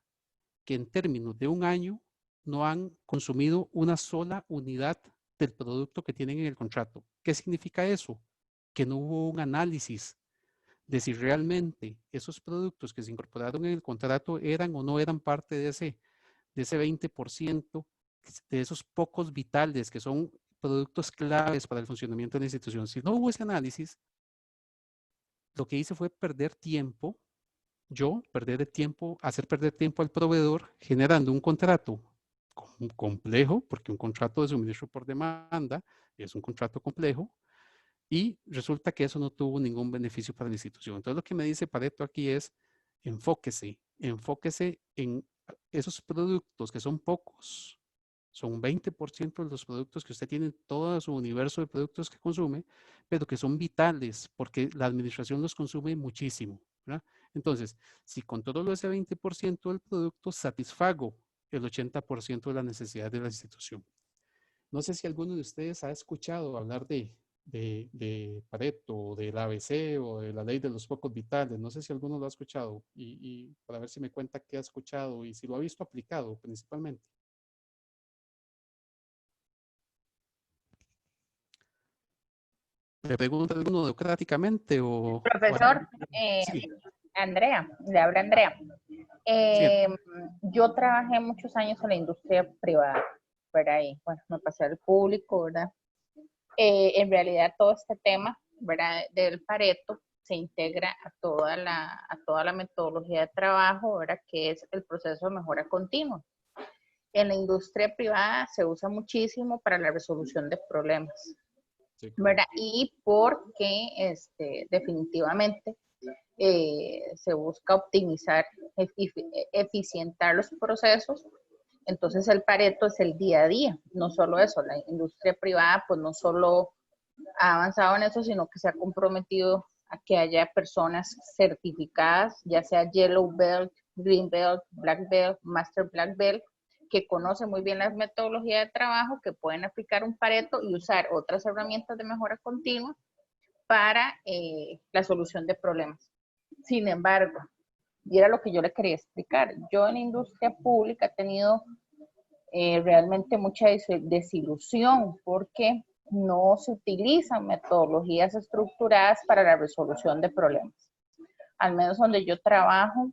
que en términos de un año no han consumido una sola unidad del producto que tienen en el contrato. ¿Qué significa eso? Que no hubo un análisis de si realmente esos productos que se incorporaron en el contrato eran o no eran parte de ese 20%, de esos pocos vitales que son productos claves para el funcionamiento de la institución. Si no hubo ese análisis, lo que hice fue perder tiempo, hacer perder tiempo al proveedor generando un contrato complejo, porque un contrato de suministro por demanda es un contrato complejo, y resulta que eso no tuvo ningún beneficio para la institución. Entonces, lo que me dice Pareto aquí es, enfóquese en esos productos que son pocos, son 20% de los productos que usted tiene en todo su universo de productos que consume, pero que son vitales porque la administración los consume muchísimo, ¿verdad? Entonces, si controlo ese 20% del producto, satisfago el 80% de las necesidades de la institución. No sé si alguno de ustedes ha escuchado hablar de Pareto, del ABC o de la ley de los pocos vitales. No sé si alguno lo ha escuchado y para ver si me cuenta qué ha escuchado y si lo ha visto aplicado principalmente. ¿Le pregunta alguno democráticamente o...? Profesor, Sí. Andrea, le habla Andrea. Sí. Yo trabajé muchos años en la industria privada, ¿verdad? Y bueno, me pasé al público, ¿verdad? En realidad todo este tema, ¿verdad? Del Pareto se integra a toda la metodología de trabajo, ¿verdad? Que es el proceso de mejora continua. En la industria privada se usa muchísimo para la resolución de problemas, ¿verdad? Y porque definitivamente se busca optimizar, eficientar los procesos. Entonces el Pareto es el día a día, no solo eso, la industria privada pues no solo ha avanzado en eso, sino que se ha comprometido a que haya personas certificadas, ya sea Yellow Belt, Green Belt, Black Belt, Master Black Belt, que conocen muy bien las metodologías de trabajo, que pueden aplicar un Pareto y usar otras herramientas de mejora continua para la solución de problemas. Sin embargo, y era lo que yo le quería explicar, yo en la industria pública he tenido realmente mucha desilusión porque no se utilizan metodologías estructuradas para la resolución de problemas. Al menos donde yo trabajo,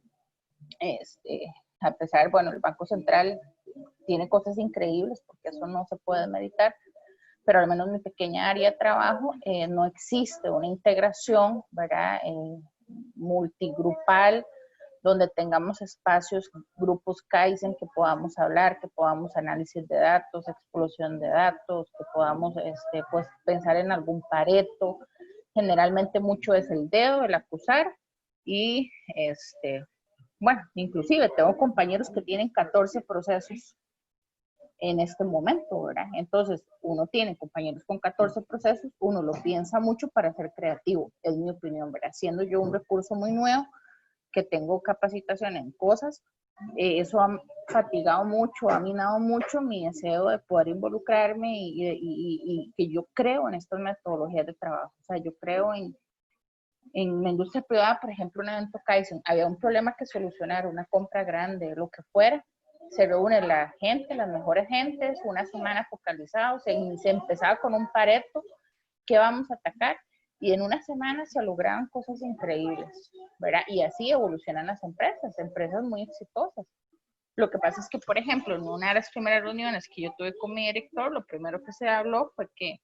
a pesar, bueno, el Banco Central tiene cosas increíbles, porque eso no se puede meditar, pero al menos en mi pequeña área de trabajo no existe una integración, ¿verdad? Multigrupal, donde tengamos espacios, grupos Kaizen que podamos hablar, que podamos análisis de datos, explosión de datos, que podamos pues, pensar en algún Pareto. Generalmente mucho es el dedo, el acusar, y bueno, inclusive tengo compañeros que tienen 14 procesos en este momento, ¿verdad? Entonces, uno tiene compañeros con 14 procesos, uno lo piensa mucho para ser creativo, es mi opinión, ¿verdad? Siendo yo un recurso muy nuevo, que tengo capacitación en cosas, eso ha fatigado mucho, ha minado mucho mi deseo de poder involucrarme y que yo creo en estas metodologías de trabajo. O sea, yo creo en la industria privada, por ejemplo, un evento Kaizen, había un problema que solucionar, una compra grande, lo que fuera, se reúne la gente, las mejores gentes, una semana focalizados, se empezaba con un Pareto, ¿qué vamos a atacar? Y en una semana se lograban cosas increíbles, ¿verdad? Y así evolucionan las empresas muy exitosas. Lo que pasa es que, por ejemplo, en una de las primeras reuniones que yo tuve con mi director, lo primero que se habló fue que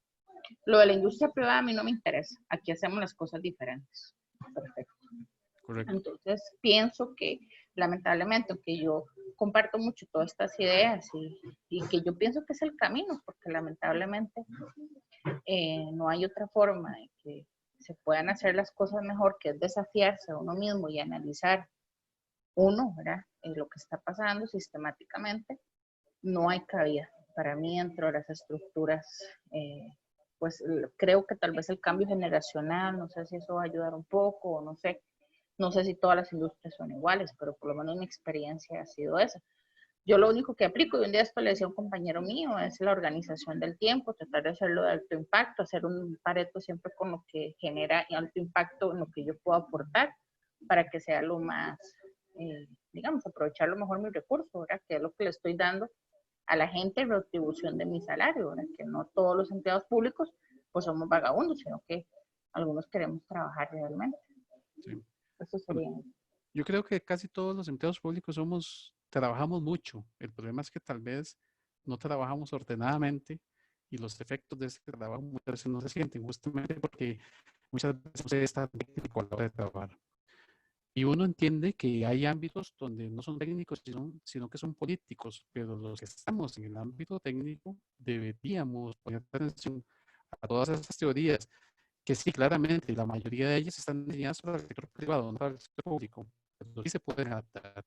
lo de la industria privada a mí no me interesa. Aquí hacemos las cosas diferentes. Perfecto. Correcto. Entonces, pienso que, lamentablemente, aunque yo comparto mucho todas estas ideas y que yo pienso que es el camino, porque lamentablemente no hay otra forma de que se puedan hacer las cosas mejor, que es desafiarse a uno mismo y analizar uno, ¿verdad? Lo que está pasando sistemáticamente. No hay cabida para mí dentro de las estructuras. Pues creo que tal vez el cambio generacional, no sé si eso va a ayudar un poco, o no sé si todas las industrias son iguales, pero por lo menos mi experiencia ha sido esa. Yo lo único que aplico, y un día esto le decía a un compañero mío, es la organización del tiempo, tratar de hacerlo de alto impacto, hacer un Pareto siempre con lo que genera alto impacto en lo que yo puedo aportar, para que sea lo más, digamos, aprovechar lo mejor mi recurso, ¿verdad? Que es lo que le estoy dando a la gente en retribución de mi salario, ¿verdad? Que no todos los empleados públicos pues somos vagabundos, sino que algunos queremos trabajar realmente. Sí. Eso sería. Yo creo que casi todos los empleados públicos trabajamos mucho. El problema es que tal vez no trabajamos ordenadamente y los efectos de ese trabajo muchas veces no se sienten, justamente porque muchas veces usted está técnico a la hora de trabajar. Y uno entiende que hay ámbitos donde no son técnicos, sino que son políticos, pero los que estamos en el ámbito técnico deberíamos poner atención a todas esas teorías, que sí, claramente, la mayoría de ellas están diseñadas para el sector privado, no para el sector público, pero sí se pueden adaptar.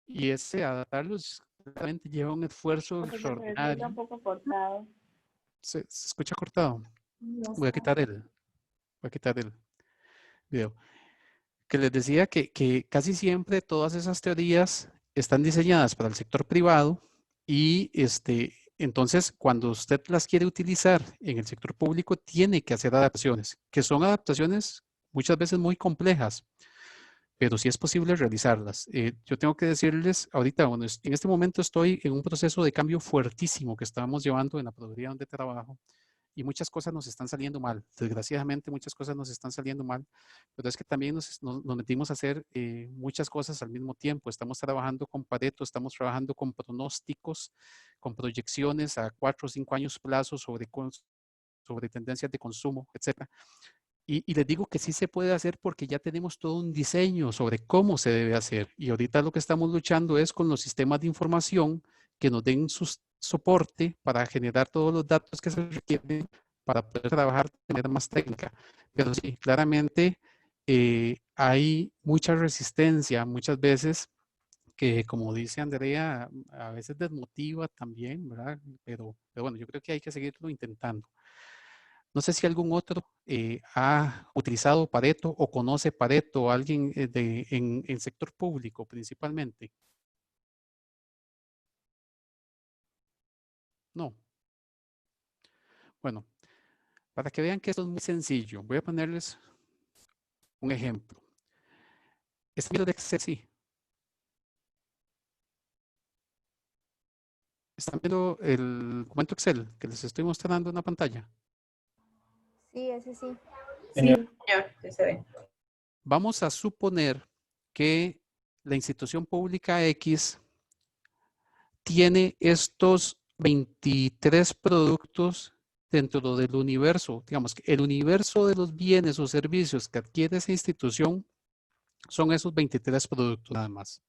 Y ese adaptarlos claramente lleva un esfuerzo Porque se está extraordinario. un poco cortado. ¿Se escucha cortado? No Voy a sé. quitar el video. Que les decía que casi siempre todas esas teorías están diseñadas para el sector privado y entonces cuando usted las quiere utilizar en el sector público tiene que hacer adaptaciones, que son adaptaciones muchas veces muy complejas, pero sí es posible realizarlas. Yo tengo que decirles ahorita, bueno, en este momento estoy en un proceso de cambio fuertísimo que estamos llevando en la proveeduría donde trabajo. Y muchas cosas nos están saliendo mal. Desgraciadamente, muchas cosas nos están saliendo mal, pero es que también nos metimos a hacer muchas cosas al mismo tiempo. Estamos trabajando con Pareto, estamos trabajando con pronósticos, con proyecciones a 4 o 5 años plazo sobre tendencias de consumo, etcétera. Y les digo que sí se puede hacer porque ya tenemos todo un diseño sobre cómo se debe hacer. Y ahorita lo que estamos luchando es con los sistemas de información que nos den soporte para generar todos los datos que se requieren para poder trabajar de manera más técnica. Pero sí, claramente hay mucha resistencia muchas veces que, como dice Andrea, a veces desmotiva también, ¿verdad? Pero bueno, yo creo que hay que seguirlo intentando. No sé si algún otro ha utilizado Pareto o conoce Pareto, alguien en sector público principalmente. No. Bueno, para que vean que esto es muy sencillo, voy a ponerles un ejemplo. ¿Están viendo el Excel? Sí. ¿Están viendo el documento Excel que les estoy mostrando en la pantalla? Sí, ese sí. Señor, sí se ve. Vamos a suponer que la institución pública X tiene estos 23 productos dentro del universo. Digamos que el universo de los bienes o servicios que adquiere esa institución son esos 23 productos nada más.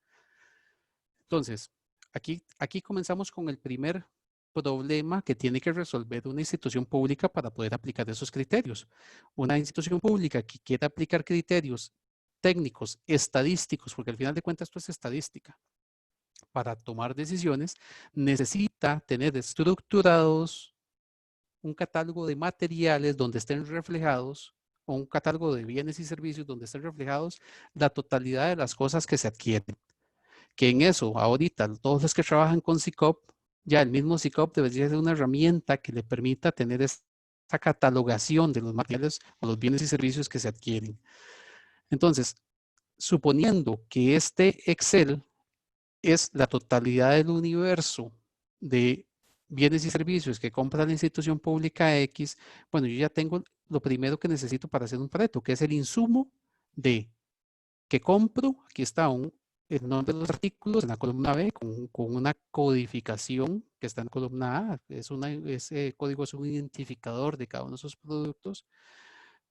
Entonces, aquí comenzamos con el primer problema que tiene que resolver una institución pública para poder aplicar esos criterios. Una institución pública que quiera aplicar criterios técnicos, estadísticos, porque al final de cuentas esto es estadística, para tomar decisiones, necesita tener estructurados un catálogo de materiales donde estén reflejados, o un catálogo de bienes y servicios donde estén reflejados la totalidad de las cosas que se adquieren. Que en eso, ahorita, todos los que trabajan con SICOP, ya el mismo SICOP debería ser una herramienta que le permita tener esa catalogación de los materiales o los bienes y servicios que se adquieren. Entonces, suponiendo que este Excel es la totalidad del universo de bienes y servicios que compra la institución pública X, bueno, yo ya tengo lo primero que necesito para hacer un Pareto, que es el insumo de que compro. Aquí está el nombre de los artículos en la columna B con una codificación que está en columna A. Ese código es un identificador de cada uno de esos productos.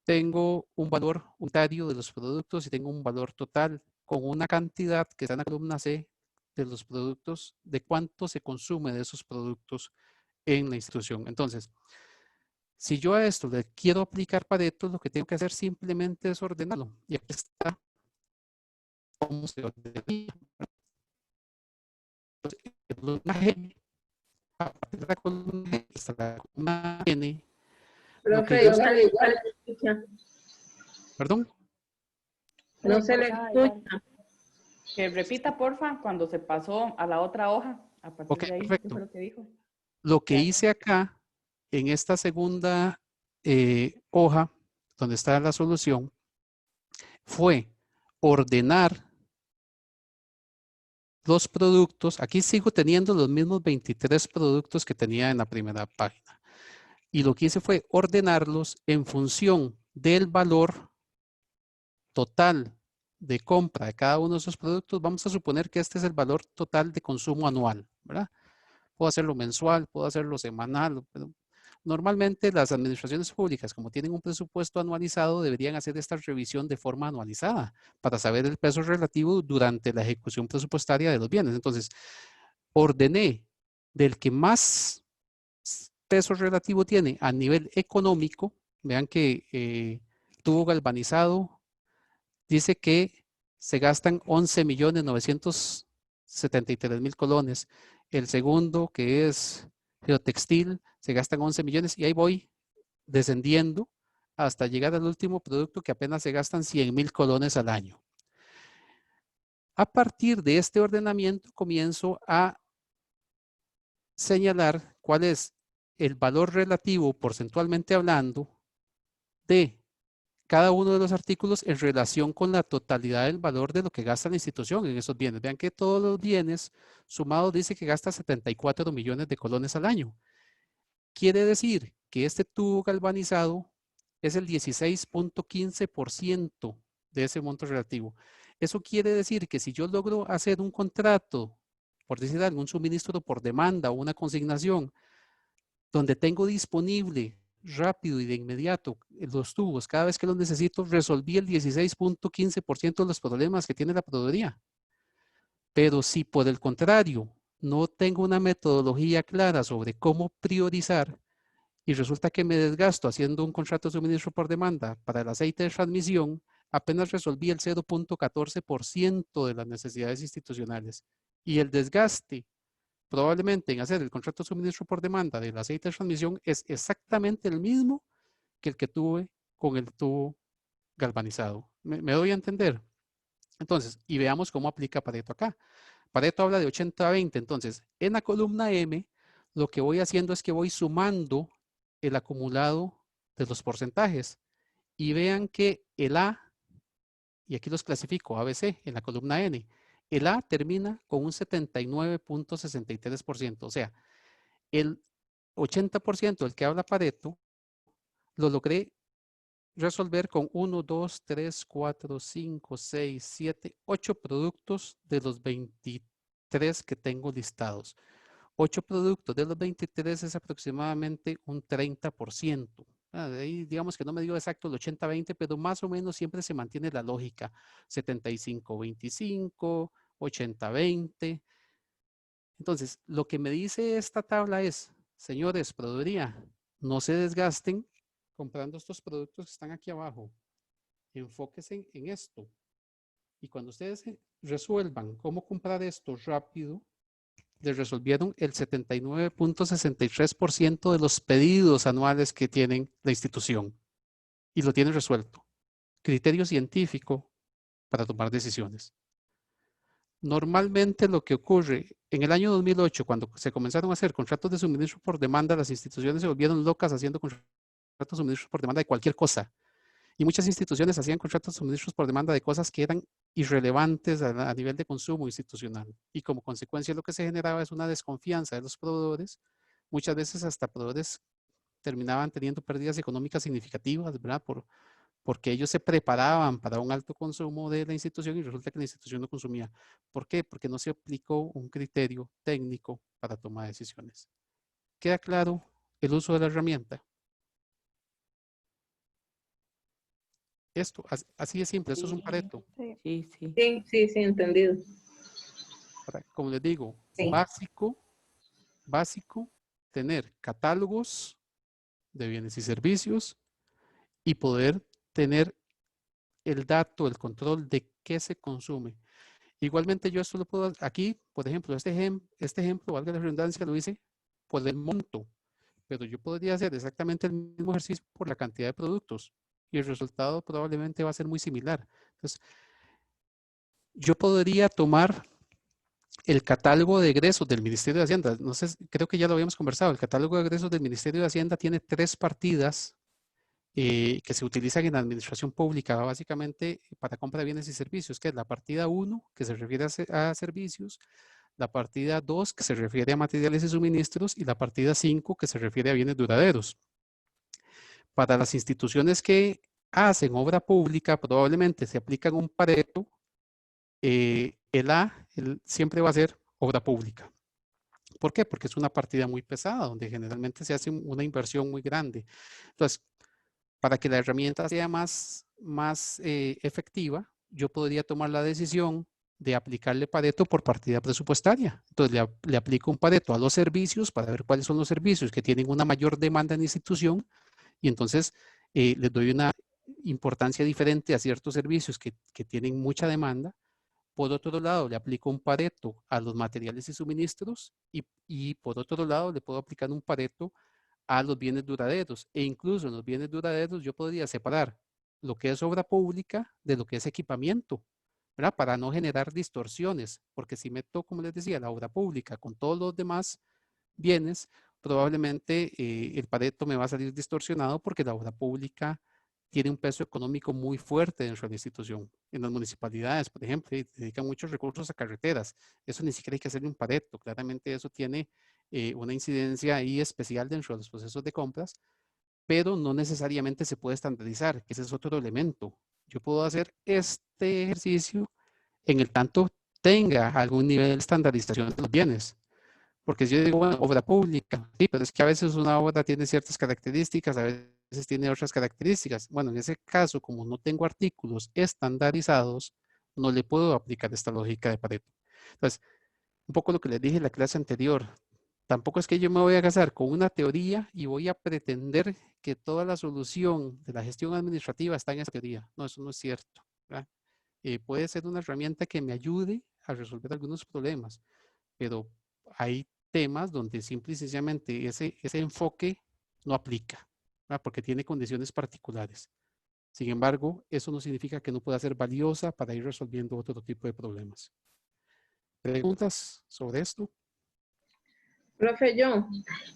Tengo un valor unitario de los productos y tengo un valor total con una cantidad que está en la columna C de los productos, de cuánto se consume de esos productos en la institución. Entonces, si yo a esto le quiero aplicar Pareto, lo que tengo que hacer simplemente es ordenarlo. Y aquí está cómo se ordenaría. La columna G, a partir de la columna G hasta la columna N. Profe, igual le escucha. ¿Perdón? No se le escucha. Que repita, porfa, cuando se pasó a la otra hoja. A partir Ok, de ahí, perfecto. ¿qué fue lo que dijo? Lo que hice acá, en esta segunda hoja, donde está la solución, fue ordenar los productos. Aquí sigo teniendo los mismos 23 productos que tenía en la primera página. Y lo que hice fue ordenarlos en función del valor total de compra de cada uno de esos productos. Vamos a suponer que este es el valor total de consumo anual, ¿verdad? Puedo hacerlo mensual, puedo hacerlo semanal. Normalmente las administraciones públicas, como tienen un presupuesto anualizado, deberían hacer esta revisión de forma anualizada para saber el peso relativo durante la ejecución presupuestaria de los bienes. Entonces, ordené del que más peso relativo tiene a nivel económico. Vean que tubo galvanizado dice que se gastan 11.973.000 colones. El segundo, que es geotextil, se gastan 11 millones y ahí voy descendiendo hasta llegar al último producto que apenas se gastan 100.000 colones al año. A partir de este ordenamiento comienzo a señalar cuál es el valor relativo, porcentualmente hablando, de cada uno de los artículos en relación con la totalidad del valor de lo que gasta la institución en esos bienes. Vean que todos los bienes sumados dice que gasta 74 millones de colones al año. Quiere decir que este tubo galvanizado es el 16.15% de ese monto relativo. Eso quiere decir que si yo logro hacer un contrato, por decir algo, un suministro por demanda o una consignación, donde tengo disponible rápido y de inmediato los tubos, cada vez que los necesito, resolví el 16.15% de los problemas que tiene la proveeduría. Pero si por el contrario no tengo una metodología clara sobre cómo priorizar y resulta que me desgasto haciendo un contrato de suministro por demanda para el aceite de transmisión, apenas resolví el 0.14% de las necesidades institucionales. Y el desgaste probablemente en hacer el contrato de suministro por demanda del aceite de transmisión es exactamente el mismo que el que tuve con el tubo galvanizado. ¿Me doy a entender? Entonces, y veamos cómo aplica Pareto acá. Pareto habla de 80-20. Entonces, en la columna M, lo que voy haciendo es que voy sumando el acumulado de los porcentajes. Y vean que el A, y aquí los clasifico, ABC, en la columna N, el A termina con un 79.63%. O sea, el 80% del que habla Pareto lo logré resolver con 1, 2, 3, 4, 5, 6, 7, 8 productos de los 23 que tengo listados. 8 productos de los 23 es aproximadamente un 30%. De ahí digamos que no me dio exacto el 80-20, pero más o menos siempre se mantiene la lógica. 75-25, 80-20. Entonces, lo que me dice esta tabla es, señores, proveeduría, no se desgasten comprando estos productos que están aquí abajo. Enfóquense en esto. Y cuando ustedes resuelvan cómo comprar esto rápido, les resolvieron el 79.63% de los pedidos anuales que tiene la institución. Y lo tienen resuelto. Criterio científico para tomar decisiones. Normalmente lo que ocurre en el año 2008, cuando se comenzaron a hacer contratos de suministro por demanda, las instituciones se volvieron locas haciendo contratos de suministro por demanda de cualquier cosa. Y muchas instituciones hacían contratos de suministros por demanda de cosas que eran irrelevantes a nivel de consumo institucional. Y como consecuencia lo que se generaba es una desconfianza de los proveedores. Muchas veces hasta proveedores terminaban teniendo pérdidas económicas significativas, ¿verdad? Porque ellos se preparaban para un alto consumo de la institución y resulta que la institución no consumía. ¿Por qué? Porque no se aplicó un criterio técnico para tomar decisiones. ¿Queda claro el uso de la herramienta? Esto, así de simple, esto es un Pareto. Sí, sí. Sí, entendido. Ahora, como les digo, Sí. básico, tener catálogos de bienes y servicios y poder tener el dato, el control de qué se consume. Igualmente yo esto lo puedo, aquí, por ejemplo, este ejemplo, valga la redundancia, lo hice por el monto, pero yo podría hacer exactamente el mismo ejercicio por la cantidad de productos y el resultado probablemente va a ser muy similar. Entonces, yo podría tomar el catálogo de egresos del Ministerio de Hacienda. No sé, creo que ya lo habíamos conversado. El catálogo de egresos del Ministerio de Hacienda tiene 3 partidas que se utilizan en la administración pública, básicamente para compra de bienes y servicios, que es la partida 1, que se refiere a servicios, la partida 2, que se refiere a materiales y suministros, y la partida 5, que se refiere a bienes duraderos. Para las instituciones que hacen obra pública, probablemente se aplican un Pareto. El A siempre va a ser obra pública. ¿Por qué? Porque es una partida muy pesada, donde generalmente se hace una inversión muy grande. Entonces, para que la herramienta sea más efectiva, yo podría tomar la decisión de aplicarle Pareto por partida presupuestaria. Entonces, le aplico un Pareto a los servicios para ver cuáles son los servicios que tienen una mayor demanda en la institución y entonces les doy una importancia diferente a ciertos servicios que tienen mucha demanda. Por otro lado, le aplico un Pareto a los materiales y suministros y por otro lado, le puedo aplicar un Pareto a los bienes duraderos. E incluso en los bienes duraderos yo podría separar lo que es obra pública de lo que es equipamiento, ¿verdad? Para no generar distorsiones, porque si meto, como les decía, la obra pública con todos los demás bienes, probablemente el Pareto me va a salir distorsionado porque la obra pública tiene un peso económico muy fuerte dentro de la institución. En las municipalidades, por ejemplo, dedican muchos recursos a carreteras. Eso ni siquiera hay que hacerle un Pareto. Claramente eso tiene una incidencia ahí especial dentro de los procesos de compras, pero no necesariamente se puede estandarizar, que ese es otro elemento. Yo puedo hacer este ejercicio en el tanto tenga algún nivel de estandarización de los bienes. Porque si yo digo, bueno, obra pública, sí, pero es que a veces una obra tiene ciertas características, a veces tiene otras características. Bueno, en ese caso, como no tengo artículos estandarizados, no le puedo aplicar esta lógica de Pareto. Entonces, un poco lo que les dije en la clase anterior, tampoco es que yo me voy a casar con una teoría y voy a pretender que toda la solución de la gestión administrativa está en esa teoría. No, eso no es cierto, ¿verdad? Puede ser una herramienta que me ayude a resolver algunos problemas, pero hay temas donde simple y sencillamente ese enfoque no aplica, ¿verdad? Porque tiene condiciones particulares. Sin embargo, eso no significa que no pueda ser valiosa para ir resolviendo otro tipo de problemas. ¿Preguntas sobre esto? Profe John,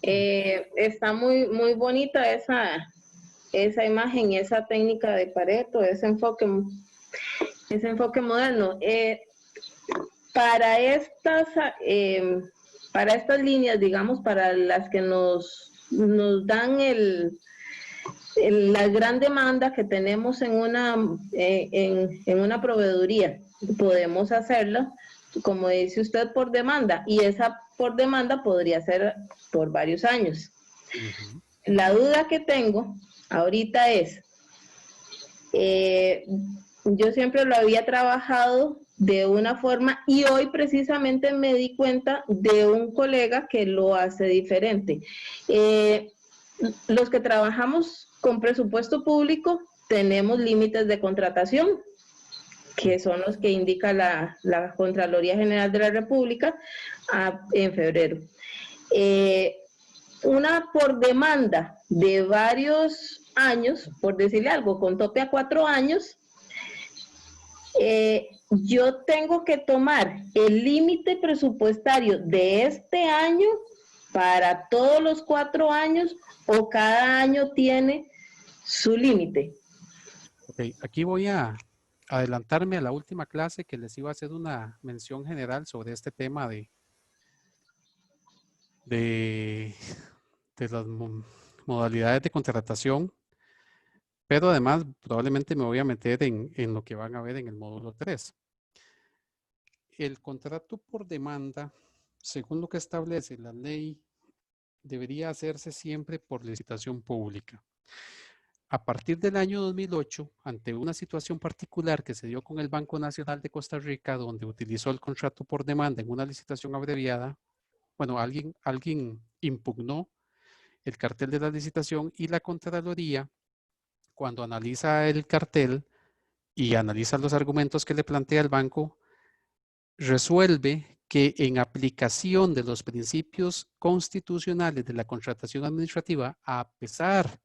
está muy bonita esa imagen y esa técnica de Pareto, ese enfoque moderno. Para estas líneas, digamos, para las que nos dan la gran demanda que tenemos en una proveeduría. Podemos hacerlo, como dice usted, por demanda, y esa por demanda podría ser por varios años. La duda que tengo ahorita es, yo siempre lo había trabajado de una forma y hoy precisamente me di cuenta de un colega que lo hace diferente. Los que trabajamos con presupuesto público tenemos límites de contratación, que son los que indica la Contraloría General de la República en febrero. Una por demanda de varios años, por decirle algo, con tope a 4 años, yo tengo que tomar el límite presupuestario de este año para todos los 4 años, o cada año tiene su límite. Ok, aquí voy a adelantarme a la última clase que les iba a hacer una mención general sobre este tema de las modalidades de contratación, pero además probablemente me voy a meter en lo que van a ver en el módulo 3. El contrato por demanda, según lo que establece la ley, debería hacerse siempre por licitación pública. A partir del año 2008, ante una situación particular que se dio con el Banco Nacional de Costa Rica, donde utilizó el contrato por demanda en una licitación abreviada, bueno, alguien impugnó el cartel de la licitación y la Contraloría, cuando analiza el cartel y analiza los argumentos que le plantea el banco, resuelve que en aplicación de los principios constitucionales de la contratación administrativa, a pesar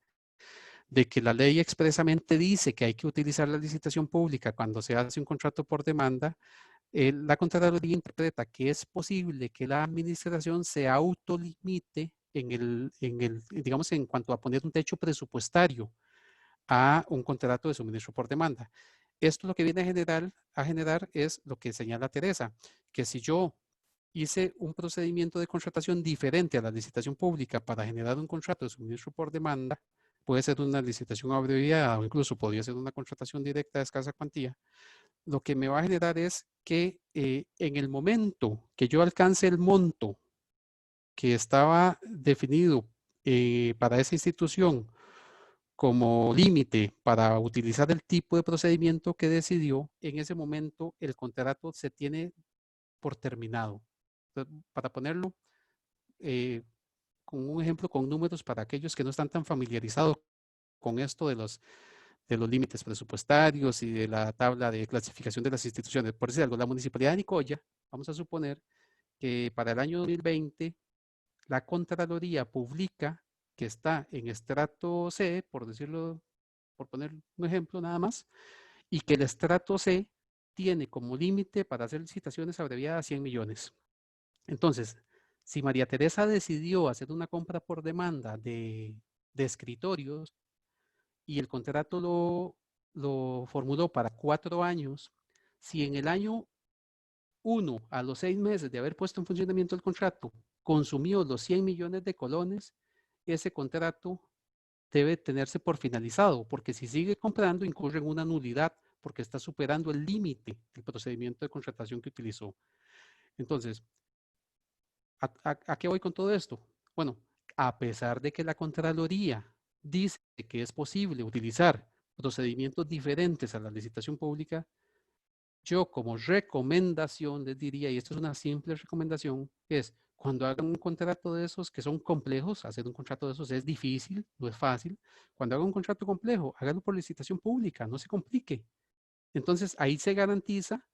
de que la ley expresamente dice que hay que utilizar la licitación pública cuando se hace un contrato por demanda, la Contraloría interpreta que es posible que la administración se autolimite digamos, en cuanto a poner un techo presupuestario a un contrato de suministro por demanda. Esto lo que viene a generar es lo que señala Teresa, que si yo hice un procedimiento de contratación diferente a la licitación pública para generar un contrato de suministro por demanda, puede ser una licitación abreviada o incluso podría ser una contratación directa de escasa cuantía, lo que me va a generar es que en el momento que yo alcance el monto que estaba definido para esa institución como límite para utilizar el tipo de procedimiento que decidió, en ese momento el contrato se tiene por terminado. Entonces, para ponerlo con un ejemplo con números para aquellos que no están tan familiarizados con esto de los límites presupuestarios y de la tabla de clasificación de las instituciones. Por decir algo, la Municipalidad de Nicoya, vamos a suponer que para el año 2020 la Contraloría publica que está en estrato C, por decirlo, por poner un ejemplo nada más, y que el estrato C tiene como límite para hacer licitaciones abreviadas 100 millones. Entonces, si María Teresa decidió hacer una compra por demanda de escritorios y el contrato lo formuló para 4 años, si en el año 1, a los 6 meses de haber puesto en funcionamiento el contrato, consumió los 100 millones de colones, ese contrato debe tenerse por finalizado, porque si sigue comprando incurre en una nulidad porque está superando el límite del procedimiento de contratación que utilizó. Entonces, ¿a qué voy con todo esto? Bueno, a pesar de que la Contraloría dice que es posible utilizar procedimientos diferentes a la licitación pública, yo como recomendación les diría, y esto es una simple recomendación, es cuando hagan un contrato de esos que son complejos, hacer un contrato de esos es difícil, no es fácil. Cuando hagan un contrato complejo, háganlo por licitación pública, no se complique. Entonces ahí se garantiza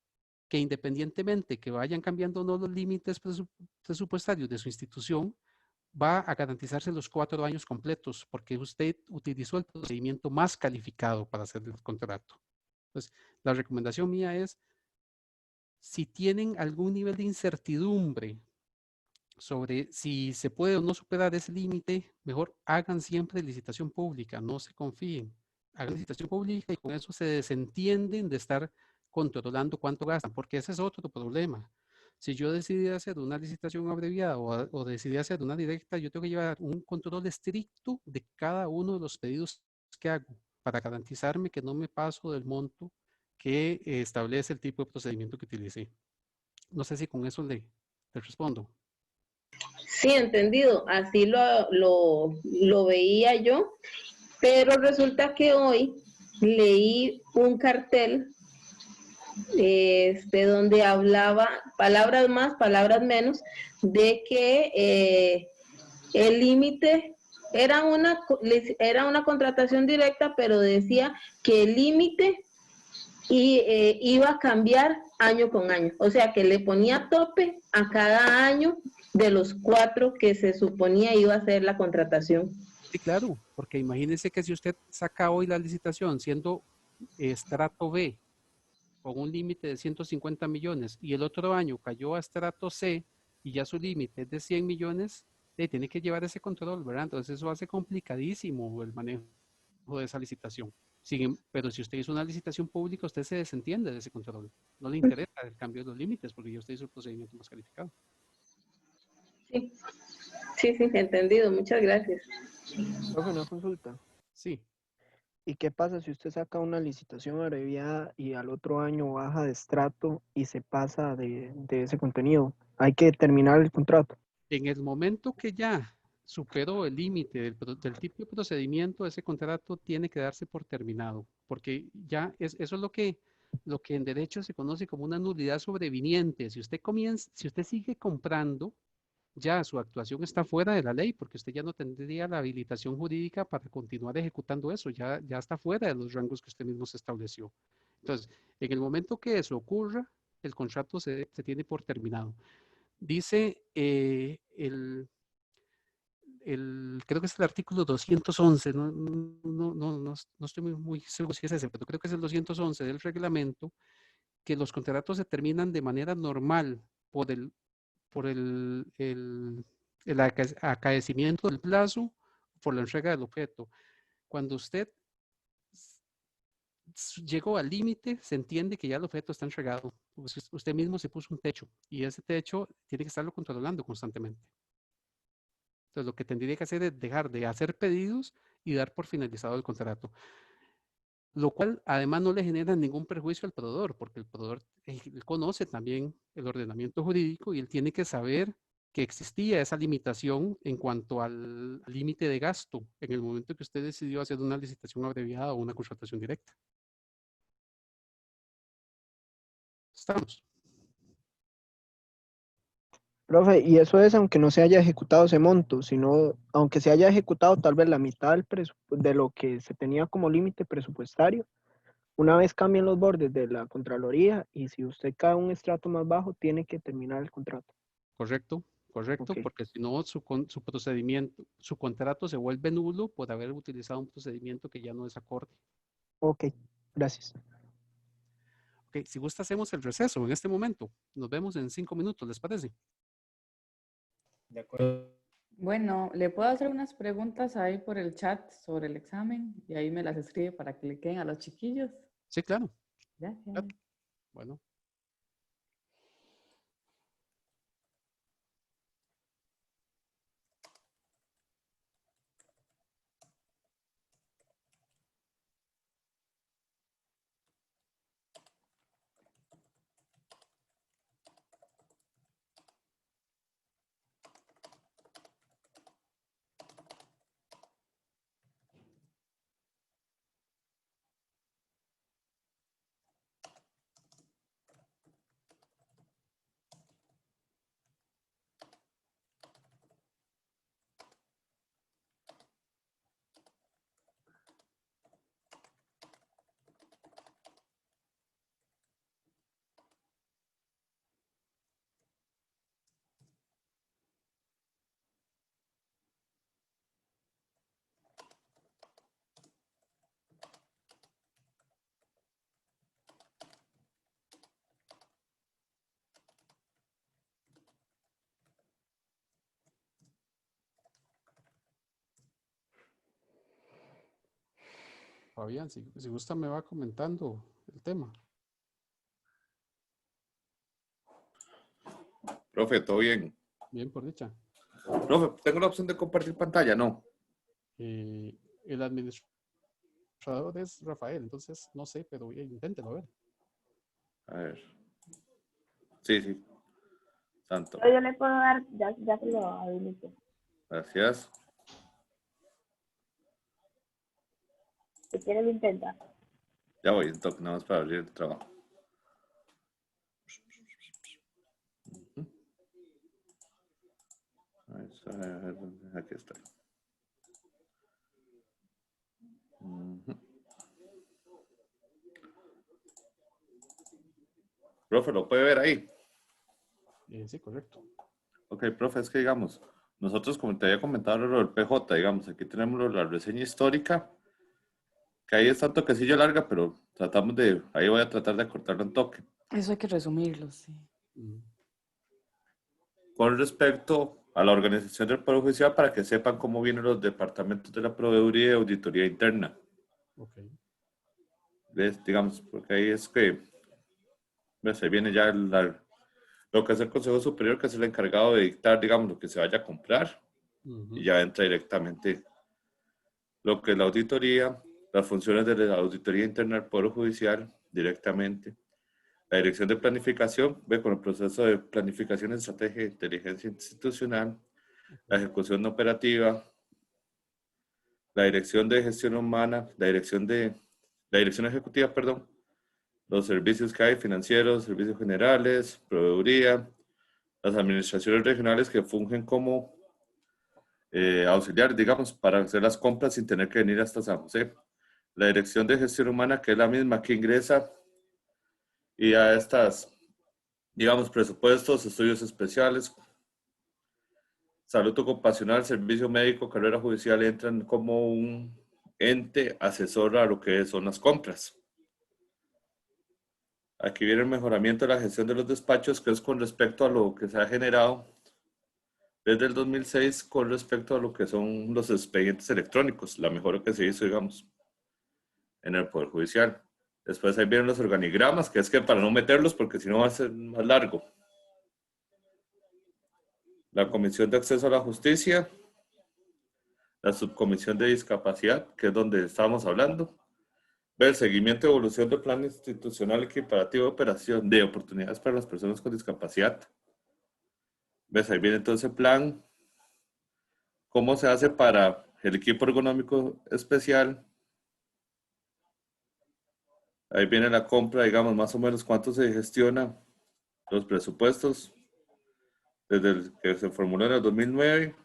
que independientemente que vayan cambiando o no los límites presupuestarios de su institución, va a garantizarse los 4 años completos porque usted utilizó el procedimiento más calificado para hacer el contrato. Entonces, la recomendación mía es, si tienen algún nivel de incertidumbre sobre si se puede o no superar ese límite, mejor hagan siempre licitación pública, no se confíen. Hagan licitación pública y con eso se desentienden de estar controlando cuánto gastan, porque ese es otro problema. Si yo decidí hacer una licitación abreviada o decidí hacer una directa, yo tengo que llevar un control estricto de cada uno de los pedidos que hago para garantizarme que no me paso del monto que establece el tipo de procedimiento que utilicé? No sé si con eso le respondo. Sí, entendido. Así lo veía yo, pero resulta que hoy leí un cartel donde hablaba, palabras más, palabras menos, de que el límite era una contratación directa, pero decía que el límite iba a cambiar año con año. O sea, que le ponía tope a cada año de los 4 que se suponía iba a ser la contratación. Sí, claro, porque imagínese que si usted saca hoy la licitación siendo estrato B con un límite de 150 millones y el otro año cayó a estrato C y ya su límite es de 100 millones, tiene que llevar ese control, ¿verdad? Entonces eso hace complicadísimo el manejo de esa licitación. Pero si usted hizo una licitación pública, usted se desentiende de ese control. No le interesa el cambio de los límites porque ya usted hizo el procedimiento más calificado. Sí, sí, entendido. Muchas gracias. Profe, una consulta. Sí. ¿Y qué pasa si usted saca una licitación abreviada y al otro año baja de estrato y se pasa de ese contenido? Hay que terminar el contrato. En el momento que ya superó el límite del tipo de procedimiento, ese contrato tiene que darse por terminado, porque ya eso es lo que en derecho se conoce como una nulidad sobreviniente. Si usted sigue comprando, ya su actuación está fuera de la ley, porque usted ya no tendría la habilitación jurídica para continuar ejecutando eso, ya está fuera de los rangos que usted mismo se estableció. Entonces, en el momento que eso ocurra, el contrato se tiene por terminado. Dice creo que es el artículo 211, no estoy muy seguro si es ese, pero creo que es el 211 del reglamento, que los contratos se terminan de manera normal por el acaecimiento del plazo, por la entrega del objeto. Cuando usted llegó al límite, se entiende que ya el objeto está entregado. Usted mismo se puso un techo y ese techo tiene que estarlo controlando constantemente. Entonces, lo que tendría que hacer es dejar de hacer pedidos y dar por finalizado el contrato. Lo cual además no le genera ningún perjuicio al proveedor, porque el proveedor él conoce también el ordenamiento jurídico y él tiene que saber que existía esa limitación en cuanto al límite de gasto en el momento que usted decidió hacer una licitación abreviada o una contratación directa. ¿Estamos? Profe, y eso es aunque no se haya ejecutado ese monto, sino aunque se haya ejecutado tal vez la mitad de lo que se tenía como límite presupuestario, una vez cambien los bordes de la Contraloría y si usted cae un estrato más bajo, tiene que terminar el contrato. Correcto, Okay. porque si no su procedimiento, su contrato se vuelve nulo por haber utilizado un procedimiento que ya no es acorde. Ok, gracias. Ok, si gusta hacemos el receso en este momento. Nos vemos en 5 minutos, ¿les parece? De acuerdo. Bueno, le puedo hacer unas preguntas ahí por el chat sobre el examen y ahí me las escribe para que le queden a los chiquillos. Sí, claro. Gracias. Bueno. Fabián, si gusta me va comentando el tema. Profe, ¿todo bien? Bien, por dicha. Profe, ¿tengo la opción de compartir pantalla? No. El administrador ilustrador es Rafael, entonces no sé, pero inténtelo a ver. A ver. Sí, sí. Santo. Yo le puedo dar, ya se lo habilito. Gracias. Si quieres lo intenta. Ya voy, un toque nada más para abrir el trabajo. Aquí está. Profe, ¿lo puede ver ahí? Sí, correcto. Ok, profe, es que digamos, nosotros como te había comentado lo del PJ, digamos, aquí tenemos la reseña histórica, que ahí está un toquecillo larga, pero tratamos de, ahí voy a tratar de cortarlo un toque. Eso hay que resumirlo, sí. Con respecto a la organización del Poder Judicial, para que sepan cómo vienen los departamentos de la Proveeduría y Auditoría Interna. Okay. ¿Ves? Digamos, porque ahí es que, ¿ves? Ahí viene ya lo que es el Consejo Superior, que es el encargado de dictar, digamos, lo que se vaya a comprar. Y ya entra directamente lo que es la auditoría, las funciones de la Auditoría Interna del Poder Judicial directamente. La Dirección de Planificación, ve con el proceso de planificación, estrategia e inteligencia institucional, la ejecución operativa, la Dirección de Gestión Humana, la Dirección Ejecutiva, perdón, los servicios que hay, financieros, servicios generales, proveeduría, las administraciones regionales que fungen como auxiliares, digamos, para hacer las compras sin tener que venir hasta San José. La Dirección de Gestión Humana, que es la misma que ingresa y a estas, digamos, presupuestos, estudios especiales, salud ocupacional, servicio médico, carrera judicial, entran como un ente asesor a lo que son las compras. Aquí viene el mejoramiento de la gestión de los despachos, que es con respecto a lo que se ha generado desde el 2006 con respecto a lo que son los expedientes electrónicos, la mejora que se hizo, digamos, en el Poder Judicial. Después ahí vienen los organigramas, que es que para no meterlos, porque si no va a ser más largo. La Comisión de Acceso a la Justicia, la Subcomisión de Discapacidad, que es donde estábamos hablando, el seguimiento y evolución del plan institucional equiparativo de operación de oportunidades para las personas con discapacidad. ¿Ves? Ahí viene entonces el plan, cómo se hace para el equipo ergonómico especial. Ahí viene la compra, digamos, más o menos cuánto se gestiona, los presupuestos, desde el que se formuló en el 2009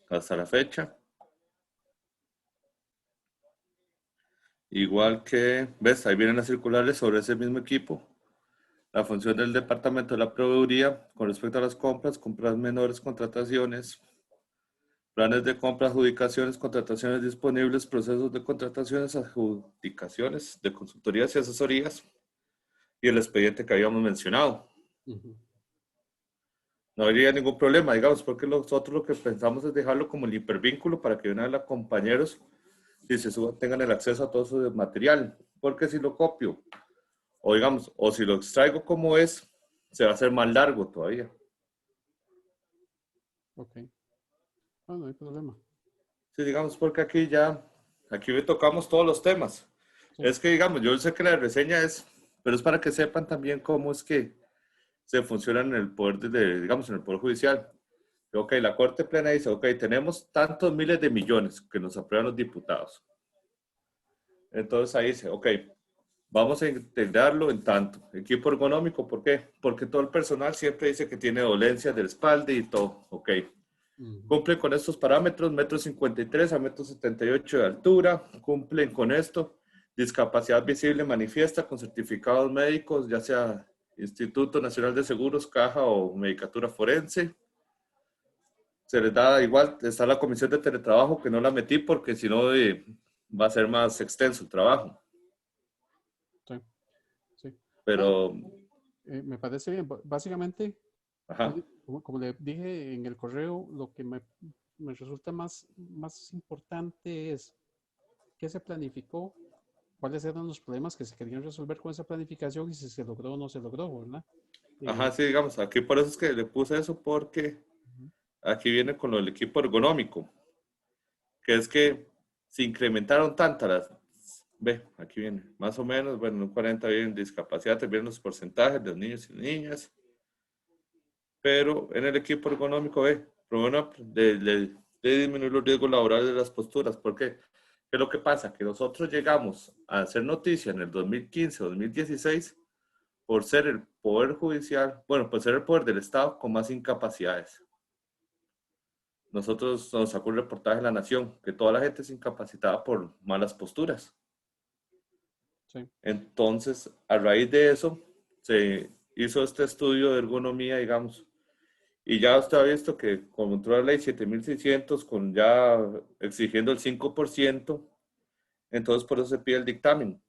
hasta la fecha. Igual que, ves, ahí vienen las circulares sobre ese mismo equipo. La función del Departamento de la Proveeduría con respecto a las compras menores, contrataciones, planes de compra, adjudicaciones, contrataciones disponibles, procesos de contrataciones, adjudicaciones de consultorías y asesorías y el expediente que habíamos mencionado. No habría ningún problema, digamos, porque nosotros lo que pensamos es dejarlo como el hipervínculo para que una vez los compañeros, si se suban, tengan el acceso a todo su material. Porque si lo copio, o digamos, o si lo extraigo como es, se va a hacer más largo todavía. Ok. No hay problema. Sí, digamos, porque aquí me tocamos todos los temas. Sí. Es que, digamos, yo sé que la reseña es, pero es para que sepan también cómo es que se funciona en el poder, digamos, en el poder judicial. Ok, la Corte Plena dice, ok, tenemos tantos miles de millones que nos aprueban los diputados. Entonces ahí dice, ok, vamos a integrarlo en tanto. Equipo ergonómico, ¿por qué? Porque todo el personal siempre dice que tiene dolencias de la espalda y todo, ok. Cumplen con estos parámetros, 1,53 m a 1,78 m de altura, cumplen con esto, discapacidad visible manifiesta con certificados médicos, ya sea Instituto Nacional de Seguros, Caja o Medicatura Forense. Se les da igual, está la comisión de teletrabajo que no la metí porque si no va a ser más extenso el trabajo. Sí, sí. Pero... me parece bien, básicamente... Ajá. Como le dije en el correo, lo que me resulta más importante es qué se planificó, cuáles eran los problemas que se querían resolver con esa planificación y si se logró o no se logró, ¿verdad? Ajá, sí, digamos, aquí por eso es que le puse eso porque aquí viene con lo del equipo ergonómico, que es que se incrementaron tantas ve, aquí viene, más o menos, bueno, un 40 vienen discapacidad, te vienen los porcentajes de los niños y niñas, pero en el equipo ergonómico, ve, problema de disminuir los riesgos laborales de las posturas. ¿Por qué? ¿Qué es lo que pasa? Que nosotros llegamos a hacer noticia en el 2015, 2016, por ser el poder judicial, bueno, por ser el poder del Estado con más incapacidades. Nosotros nos sacó un reportaje de La Nación, que toda la gente es incapacitada por malas posturas. Sí. Entonces, a raíz de eso, se hizo este estudio de ergonomía, digamos, y ya usted ha visto que con la ley 7600, con ya exigiendo el 5%, entonces por eso se pide el dictamen.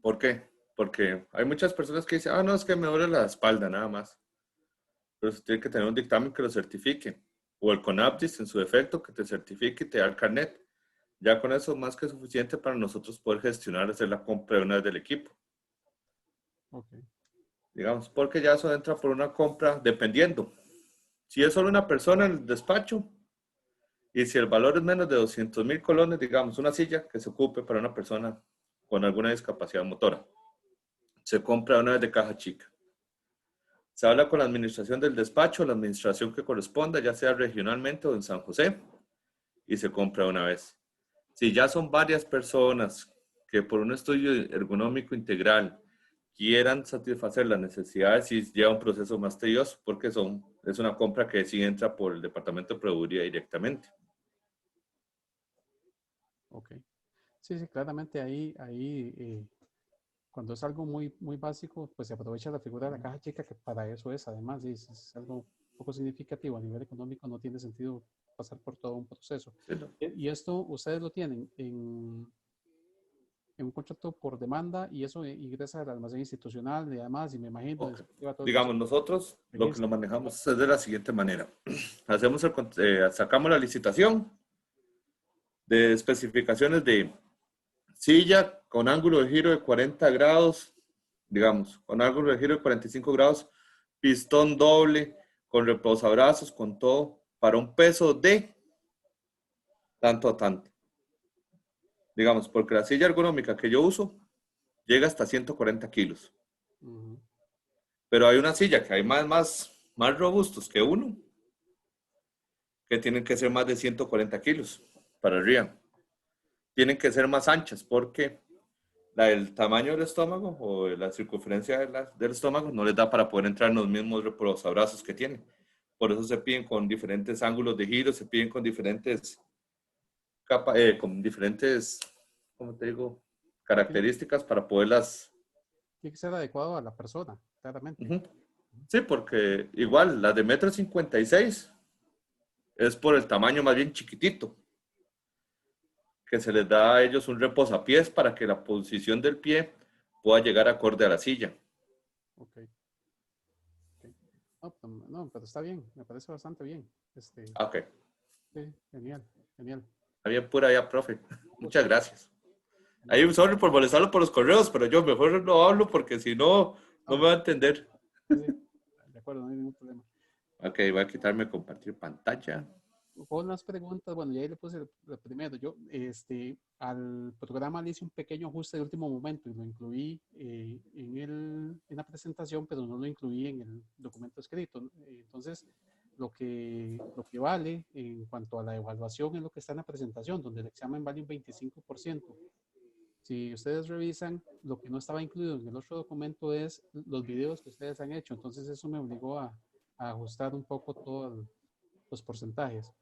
¿Por qué? Porque hay muchas personas que dicen, no, es que me duele la espalda nada más. Pero usted tiene que tener un dictamen que lo certifique. O el CONAPTIS, en su defecto, que te certifique y te da el carnet. Ya con eso es más que suficiente para nosotros poder gestionar, hacer la compra de una vez del equipo. Okay. Digamos, porque ya eso entra por una compra dependiendo. Si es solo una persona en el despacho y si el valor es menos de 200,000 colones, digamos, una silla que se ocupe para una persona con alguna discapacidad motora, se compra una vez de caja chica. Se habla con la administración del despacho, la administración que corresponda, ya sea regionalmente o en San José, y se compra una vez. Si ya son varias personas que por un estudio ergonómico integral quieran satisfacer las necesidades, sí lleva un proceso más tedioso porque es una compra que sí entra por el departamento de proveeduría directamente. Ok. Sí, sí, claramente ahí cuando es algo muy básico, pues se aprovecha la figura de la caja chica, que para eso es, además, y es algo poco significativo a nivel económico, no tiene sentido pasar por todo un proceso. Sí, ¿no? Y esto ustedes lo tienen en un contrato por demanda y eso ingresa al almacén institucional y además, y me imagino, Okay. lleva todo Digamos, nosotros lo que lo manejamos es de la siguiente manera. Hacemos sacamos la licitación de especificaciones de silla con ángulo de giro de 40 grados, digamos, con ángulo de giro de 45 grados, pistón doble, con reposabrazos, con todo, para un peso de tanto a tanto. Digamos, porque la silla ergonómica que yo uso llega hasta 140 kilos. Pero hay una silla que hay más robustos que uno, que tienen que ser más de 140 kilos para arriba. Tienen que ser más anchas porque el tamaño del estómago o la circunferencia del estómago no les da para poder entrar en los mismos reposabrazos que tienen. Por eso se piden con diferentes ángulos de giro, se piden con diferentes ¿cómo te digo? Características para poderlas. Tiene que ser adecuado a la persona, claramente. Sí, porque igual las de 1,56 m es por el tamaño más bien chiquitito, que se les da a ellos un reposapiés para que la posición del pie pueda llegar acorde a la silla. Ok. No, pero está bien, me parece bastante bien. Ok. Sí, genial, genial. Está bien pura ya, profe. Muchas gracias. Ahí, sorry por molestarlo por los correos, pero yo mejor no hablo porque si no, no me va a entender. Sí, de acuerdo, no hay ningún problema. Ok, voy a quitarme compartir pantalla. Con las preguntas, bueno, ya ahí le puse lo primero. Yo al programa le hice un pequeño ajuste de último momento y lo incluí en la presentación, pero no lo incluí en el documento escrito. Entonces, lo que vale en cuanto a la evaluación es lo que está en la presentación, donde el examen vale un 25%. Si ustedes revisan, lo que no estaba incluido en el otro documento es los videos que ustedes han hecho. Entonces, eso me obligó a ajustar un poco todos los porcentajes.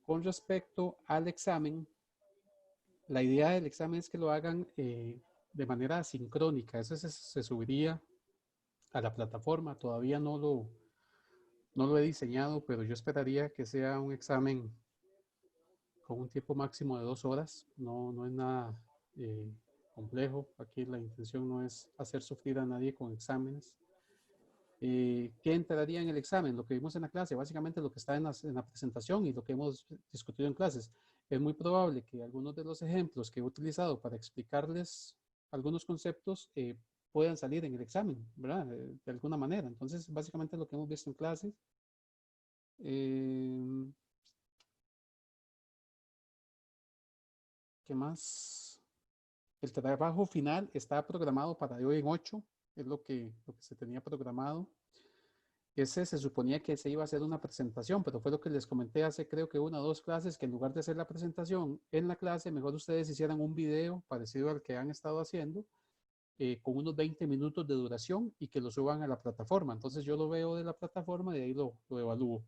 Con respecto al examen, la idea del examen es que lo hagan de manera sincrónica. Eso se subiría a la plataforma. Todavía no lo he diseñado, pero yo esperaría que sea un examen con un tiempo máximo de 2 horas. No es nada complejo. Aquí la intención no es hacer sufrir a nadie con exámenes. ¿Qué entraría en el examen? Lo que vimos en la clase, básicamente lo que está en la presentación y lo que hemos discutido en clases. Es muy probable que algunos de los ejemplos que he utilizado para explicarles algunos conceptos puedan salir en el examen, ¿verdad? De alguna manera. Entonces, básicamente lo que hemos visto en clases. ¿Qué más? El trabajo final está programado para de hoy en 8, es lo que se tenía programado. Ese se suponía que se iba a hacer una presentación, pero fue lo que les comenté hace creo que 1 o 2 clases, que en lugar de hacer la presentación en la clase, mejor ustedes hicieran un video parecido al que han estado haciendo, con unos 20 minutos de duración y que lo suban a la plataforma. Entonces yo lo veo de la plataforma y de ahí lo evalúo.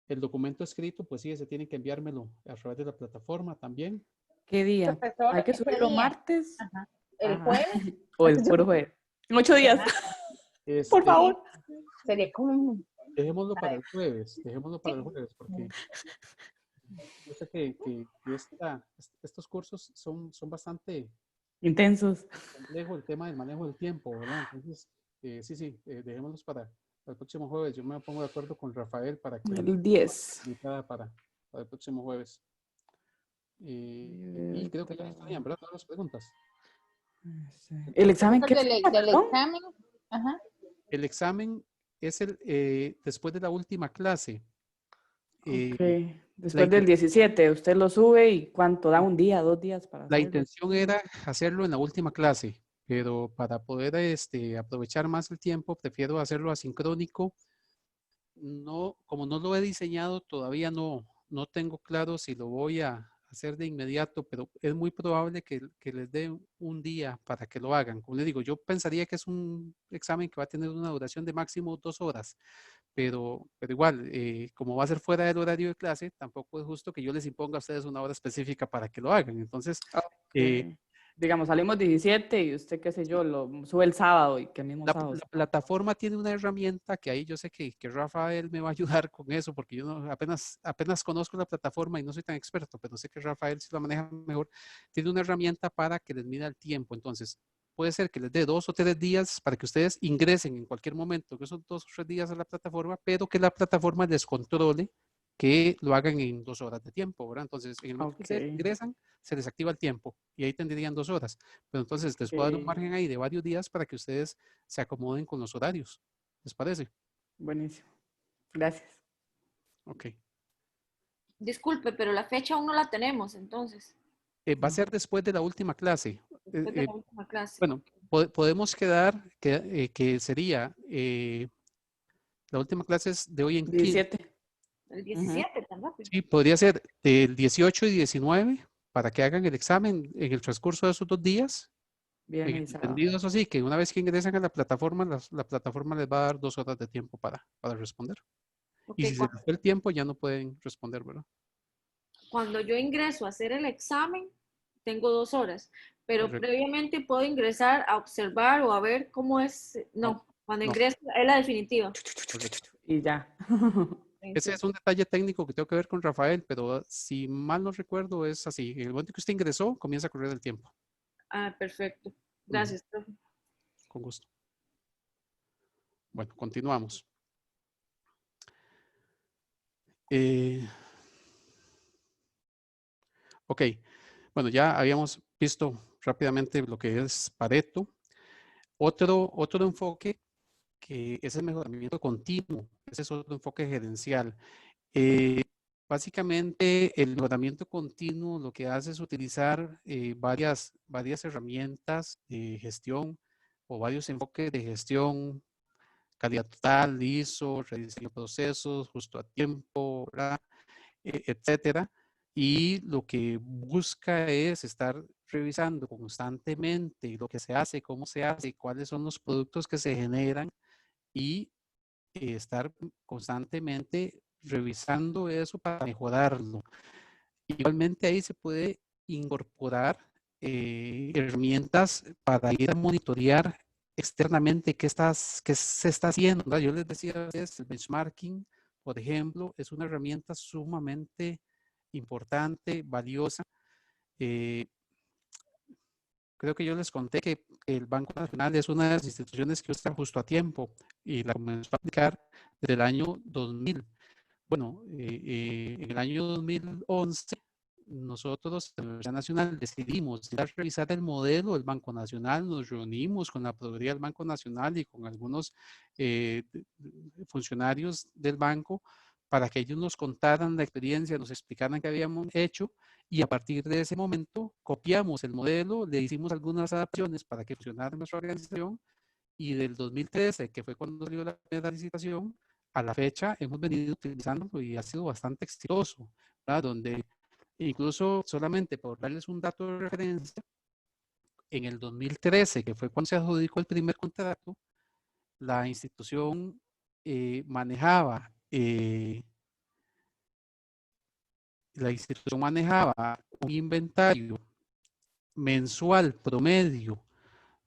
El documento escrito, pues sí, ese tienen que enviármelo a través de la plataforma también. ¿Qué día? Profesor, ¿Hay que ¿ese subirlo día? martes? Ajá. ¿El Ajá. jueves? O el puro jueves. En 8 días. Por favor. Sería como... Dejémoslo para el jueves, porque yo sé que estos cursos son bastante Intensos. complejo el tema del manejo del tiempo, ¿verdad? Entonces, sí, dejémoslos para el próximo jueves. Yo me pongo de acuerdo con Rafael para que El 10. para el próximo jueves. Y creo que ya estarían, ¿verdad? Todas las preguntas. ¿El examen qué del fecha, perdón? examen? Ajá. El examen es después de la última clase. Ok. Después del 17, usted lo sube y ¿cuánto? ¿Da un día, 2 días para La hacerlo? intención era hacerlo en la última clase, pero para poder aprovechar más el tiempo, prefiero hacerlo asincrónico. No, como no lo he diseñado, todavía no tengo claro si lo voy a hacer de inmediato, pero es muy probable que les dé un día para que lo hagan. Como les digo, yo pensaría que es un examen que va a tener una duración de máximo 2 horas, pero igual, como va a ser fuera del horario de clase, tampoco es justo que yo les imponga a ustedes una hora específica para que lo hagan. Entonces, digamos, salimos 17 y usted, qué sé yo, lo sube el sábado y que mismo sábado. la plataforma tiene una herramienta que ahí yo sé que Rafael me va a ayudar con eso, porque yo apenas conozco la plataforma y no soy tan experto, pero sé que Rafael sí la maneja mejor. Tiene una herramienta para que les mida el tiempo. Entonces, puede ser que les dé 2 o 3 días para que ustedes ingresen en cualquier momento, que son 2 o 3 días a la plataforma, pero que la plataforma les controle que lo hagan en 2 horas de tiempo, ¿verdad? Entonces, en el momento que ustedes ingresan, se les activa el tiempo y ahí tendrían 2 horas. Pero entonces les puedo dar un margen ahí de varios días para que ustedes se acomoden con los horarios. ¿Les parece? Buenísimo. Gracias. Ok. Disculpe, pero la fecha aún no la tenemos, entonces. Va a ser después de la última clase. Después de la última clase. Bueno, podemos quedar que sería la última clase es de hoy en 17. El 17, tan rápido. Sí, podría ser del 18 y 19 para que hagan el examen en el transcurso de esos 2 días. Bien, Entendido eso sí, que una vez que ingresan a la plataforma, la plataforma les va a dar 2 horas de tiempo para responder. Okay, y si se les fue el tiempo, ya no pueden responder, ¿verdad? Cuando yo ingreso a hacer el examen, tengo 2 horas, pero Correcto. previamente puedo ingresar a observar o a ver cómo es. No, cuando ingreso es la definitiva. Y ya. Ese es un detalle técnico que tengo que ver con Rafael, pero si mal no recuerdo es así. En el momento que usted ingresó, comienza a correr el tiempo. Ah, perfecto. Gracias, profe. Con gusto. Bueno, continuamos. Ok, bueno, ya habíamos visto rápidamente lo que es Pareto. Otro enfoque que es el mejoramiento continuo. Ese es otro enfoque gerencial. Básicamente, el mejoramiento continuo lo que hace es utilizar varias herramientas de gestión o varios enfoques de gestión, calidad total, ISO, rediseño de procesos, justo a tiempo, ¿verdad? Etcétera. Y lo que busca es estar revisando constantemente lo que se hace, cómo se hace, cuáles son los productos que se generan y estar constantemente revisando eso para mejorarlo. Igualmente ahí se puede incorporar herramientas para ir a monitorear externamente qué se está haciendo, ¿verdad? Yo les decía, el benchmarking, por ejemplo, es una herramienta sumamente importante, valiosa. Creo que yo les conté que el Banco Nacional es una de las instituciones que está justo a tiempo y la comenzó a aplicar desde el año 2000. Bueno, en el año 2011, nosotros, la Universidad Nacional, decidimos ir a revisar el modelo del Banco Nacional, nos reunimos con la Procuraduría del Banco Nacional y con algunos funcionarios del banco para que ellos nos contaran la experiencia, nos explicaran qué habíamos hecho, y a partir de ese momento copiamos el modelo, le hicimos algunas adaptaciones para que funcionara en nuestra organización, y del 2013, que fue cuando salió la primera licitación, a la fecha hemos venido utilizándolo y ha sido bastante exitoso, ¿verdad? Donde incluso, solamente por darles un dato de referencia, en el 2013, que fue cuando se adjudicó el primer contrato, la institución manejaba un inventario mensual promedio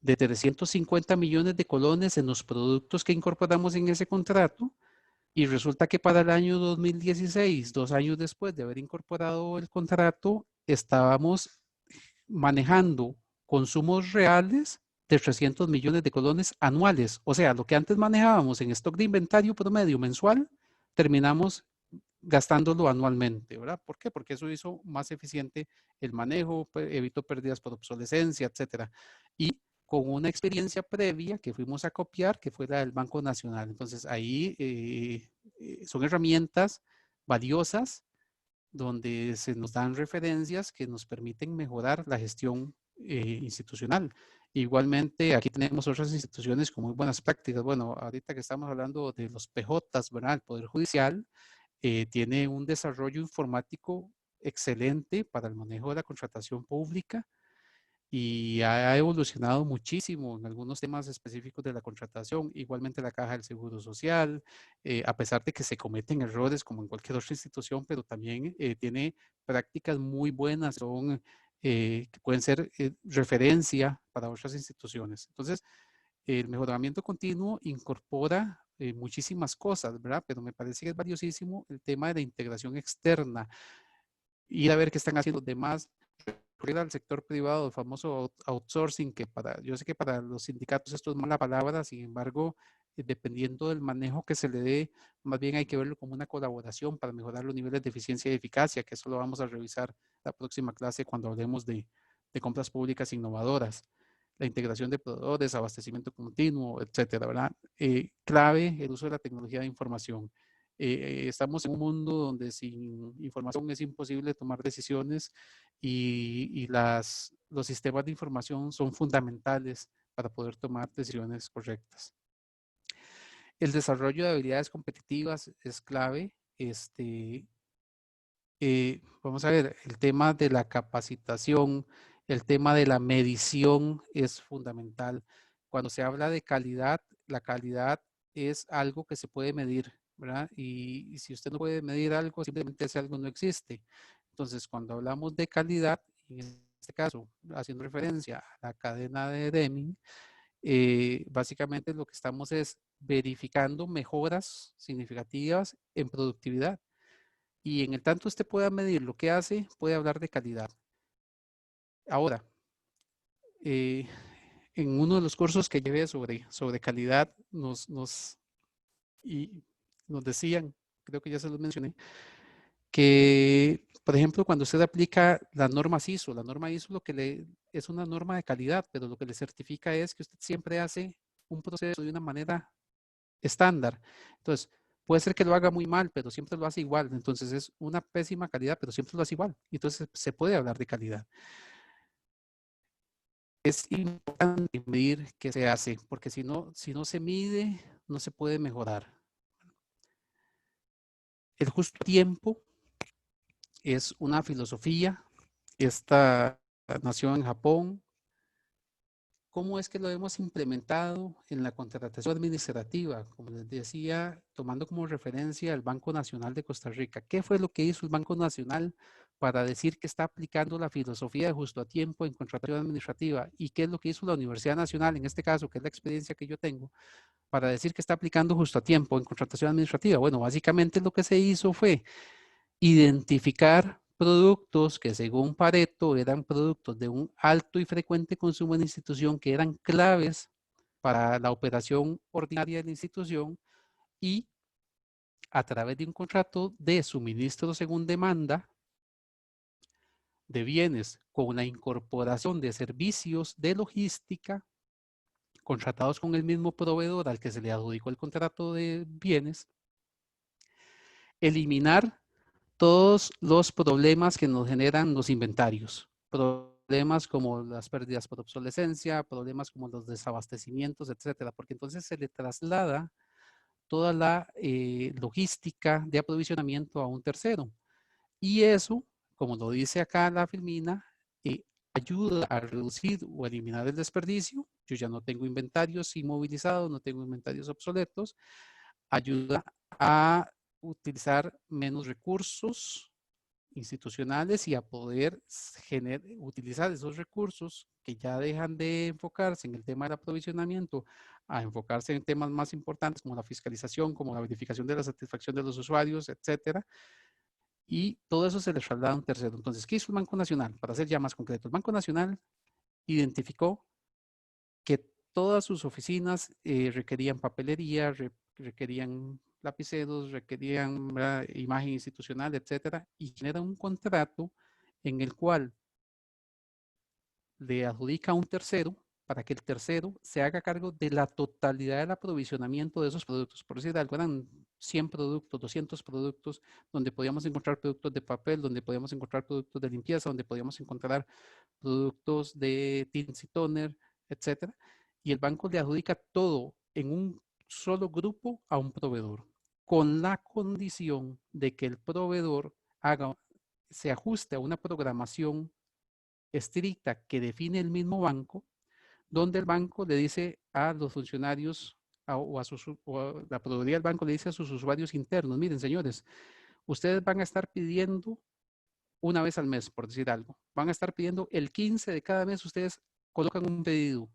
de 350 millones de colones en los productos que incorporamos en ese contrato, y resulta que para el año 2016, 2 años después de haber incorporado el contrato, estábamos manejando consumos reales de 300 millones de colones anuales. O sea, lo que antes manejábamos en stock de inventario promedio mensual, terminamos gastándolo anualmente, ¿verdad? ¿Por qué? Porque eso hizo más eficiente el manejo, evitó pérdidas por obsolescencia, etcétera. Y con una experiencia previa que fuimos a copiar, que fue la del Banco Nacional. Entonces, ahí son herramientas valiosas donde se nos dan referencias que nos permiten mejorar la gestión institucional. Igualmente, aquí tenemos otras instituciones con muy buenas prácticas. Bueno, ahorita que estamos hablando de los PJs, ¿verdad? El Poder Judicial tiene un desarrollo informático excelente para el manejo de la contratación pública y ha evolucionado muchísimo en algunos temas específicos de la contratación. Igualmente la Caja del Seguro Social, a pesar de que se cometen errores como en cualquier otra institución, pero también tiene prácticas muy buenas, que pueden ser referencia para otras instituciones. Entonces, el mejoramiento continuo incorpora muchísimas cosas, ¿verdad? Pero me parece que es valiosísimo el tema de la integración externa, ir a ver qué están haciendo los demás, recurrir al sector privado, el famoso outsourcing, que yo sé que para los sindicatos esto es mala palabra, sin embargo, dependiendo del manejo que se le dé, más bien hay que verlo como una colaboración para mejorar los niveles de eficiencia y eficacia, que eso lo vamos a revisar la próxima clase cuando hablemos de compras públicas innovadoras, la integración de proveedores, abastecimiento continuo, etcétera, ¿verdad? Clave el uso de la tecnología de información. Estamos en un mundo donde sin información es imposible tomar decisiones y los sistemas de información son fundamentales para poder tomar decisiones correctas. El desarrollo de habilidades competitivas es clave. Vamos a ver, el tema de la capacitación, el tema de la medición es fundamental. Cuando se habla de calidad, la calidad es algo que se puede medir, ¿verdad? Y si usted no puede medir algo, simplemente ese algo no existe. Entonces, cuando hablamos de calidad, en este caso, haciendo referencia a la cadena de Deming, básicamente lo que estamos es verificando mejoras significativas en productividad. Y en el tanto usted pueda medir lo que hace, puede hablar de calidad. Ahora, en uno de los cursos que llevé sobre calidad, nos decían, creo que ya se los mencioné, que, por ejemplo, cuando usted aplica la norma ISO lo que es una norma de calidad, pero lo que le certifica es que usted siempre hace un proceso de una manera estándar. Entonces, puede ser que lo haga muy mal, pero siempre lo hace igual. Entonces, es una pésima calidad, pero siempre lo hace igual. Entonces, se puede hablar de calidad. Es importante medir qué se hace, porque si no se mide, no se puede mejorar. El justo tiempo es una filosofía. Esta nació en Japón. ¿Cómo es que lo hemos implementado en la contratación administrativa? Como les decía, tomando como referencia el Banco Nacional de Costa Rica. ¿Qué fue lo que hizo el Banco Nacional para decir que está aplicando la filosofía de justo a tiempo en contratación administrativa? ¿Y qué es lo que hizo la Universidad Nacional, en este caso, que es la experiencia que yo tengo, para decir que está aplicando justo a tiempo en contratación administrativa? Bueno, básicamente lo que se hizo fue identificar productos que según Pareto eran productos de un alto y frecuente consumo en la institución, que eran claves para la operación ordinaria de la institución, y a través de un contrato de suministro según demanda de bienes con la incorporación de servicios de logística contratados con el mismo proveedor al que se le adjudicó el contrato de bienes, eliminar todos los problemas que nos generan los inventarios. Problemas como las pérdidas por obsolescencia, problemas como los desabastecimientos, etcétera, porque entonces se le traslada toda la logística de aprovisionamiento a un tercero. Y eso, como lo dice acá la Filmina, ayuda a reducir o eliminar el desperdicio. Yo ya no tengo inventarios inmovilizados, no tengo inventarios obsoletos. Ayuda a utilizar menos recursos institucionales y a poder utilizar esos recursos que ya dejan de enfocarse en el tema del aprovisionamiento a enfocarse en temas más importantes como la fiscalización, como la verificación de la satisfacción de los usuarios, etcétera. Y todo eso se le traslada a un tercero. Entonces, ¿qué hizo el Banco Nacional? Para ser ya más concreto, el Banco Nacional identificó que todas sus oficinas requerían papelería, requerían lapiceros, requerían imagen institucional, etcétera, y genera un contrato en el cual le adjudica a un tercero para que el tercero se haga cargo de la totalidad del aprovisionamiento de esos productos. Por decir algo, eran 100 productos, 200 productos, donde podíamos encontrar productos de papel, donde podíamos encontrar productos de limpieza, donde podíamos encontrar productos de tints y toner, etcétera. Y el banco le adjudica todo en un solo grupo a un proveedor, con la condición de que el proveedor se ajuste a una programación estricta que define el mismo banco, donde el banco le dice a los funcionarios o la proveeduría del banco le dice a sus usuarios internos, miren señores, ustedes van a estar pidiendo una vez al mes, por decir algo, van a estar pidiendo el 15 de cada mes, ustedes colocan un pedido.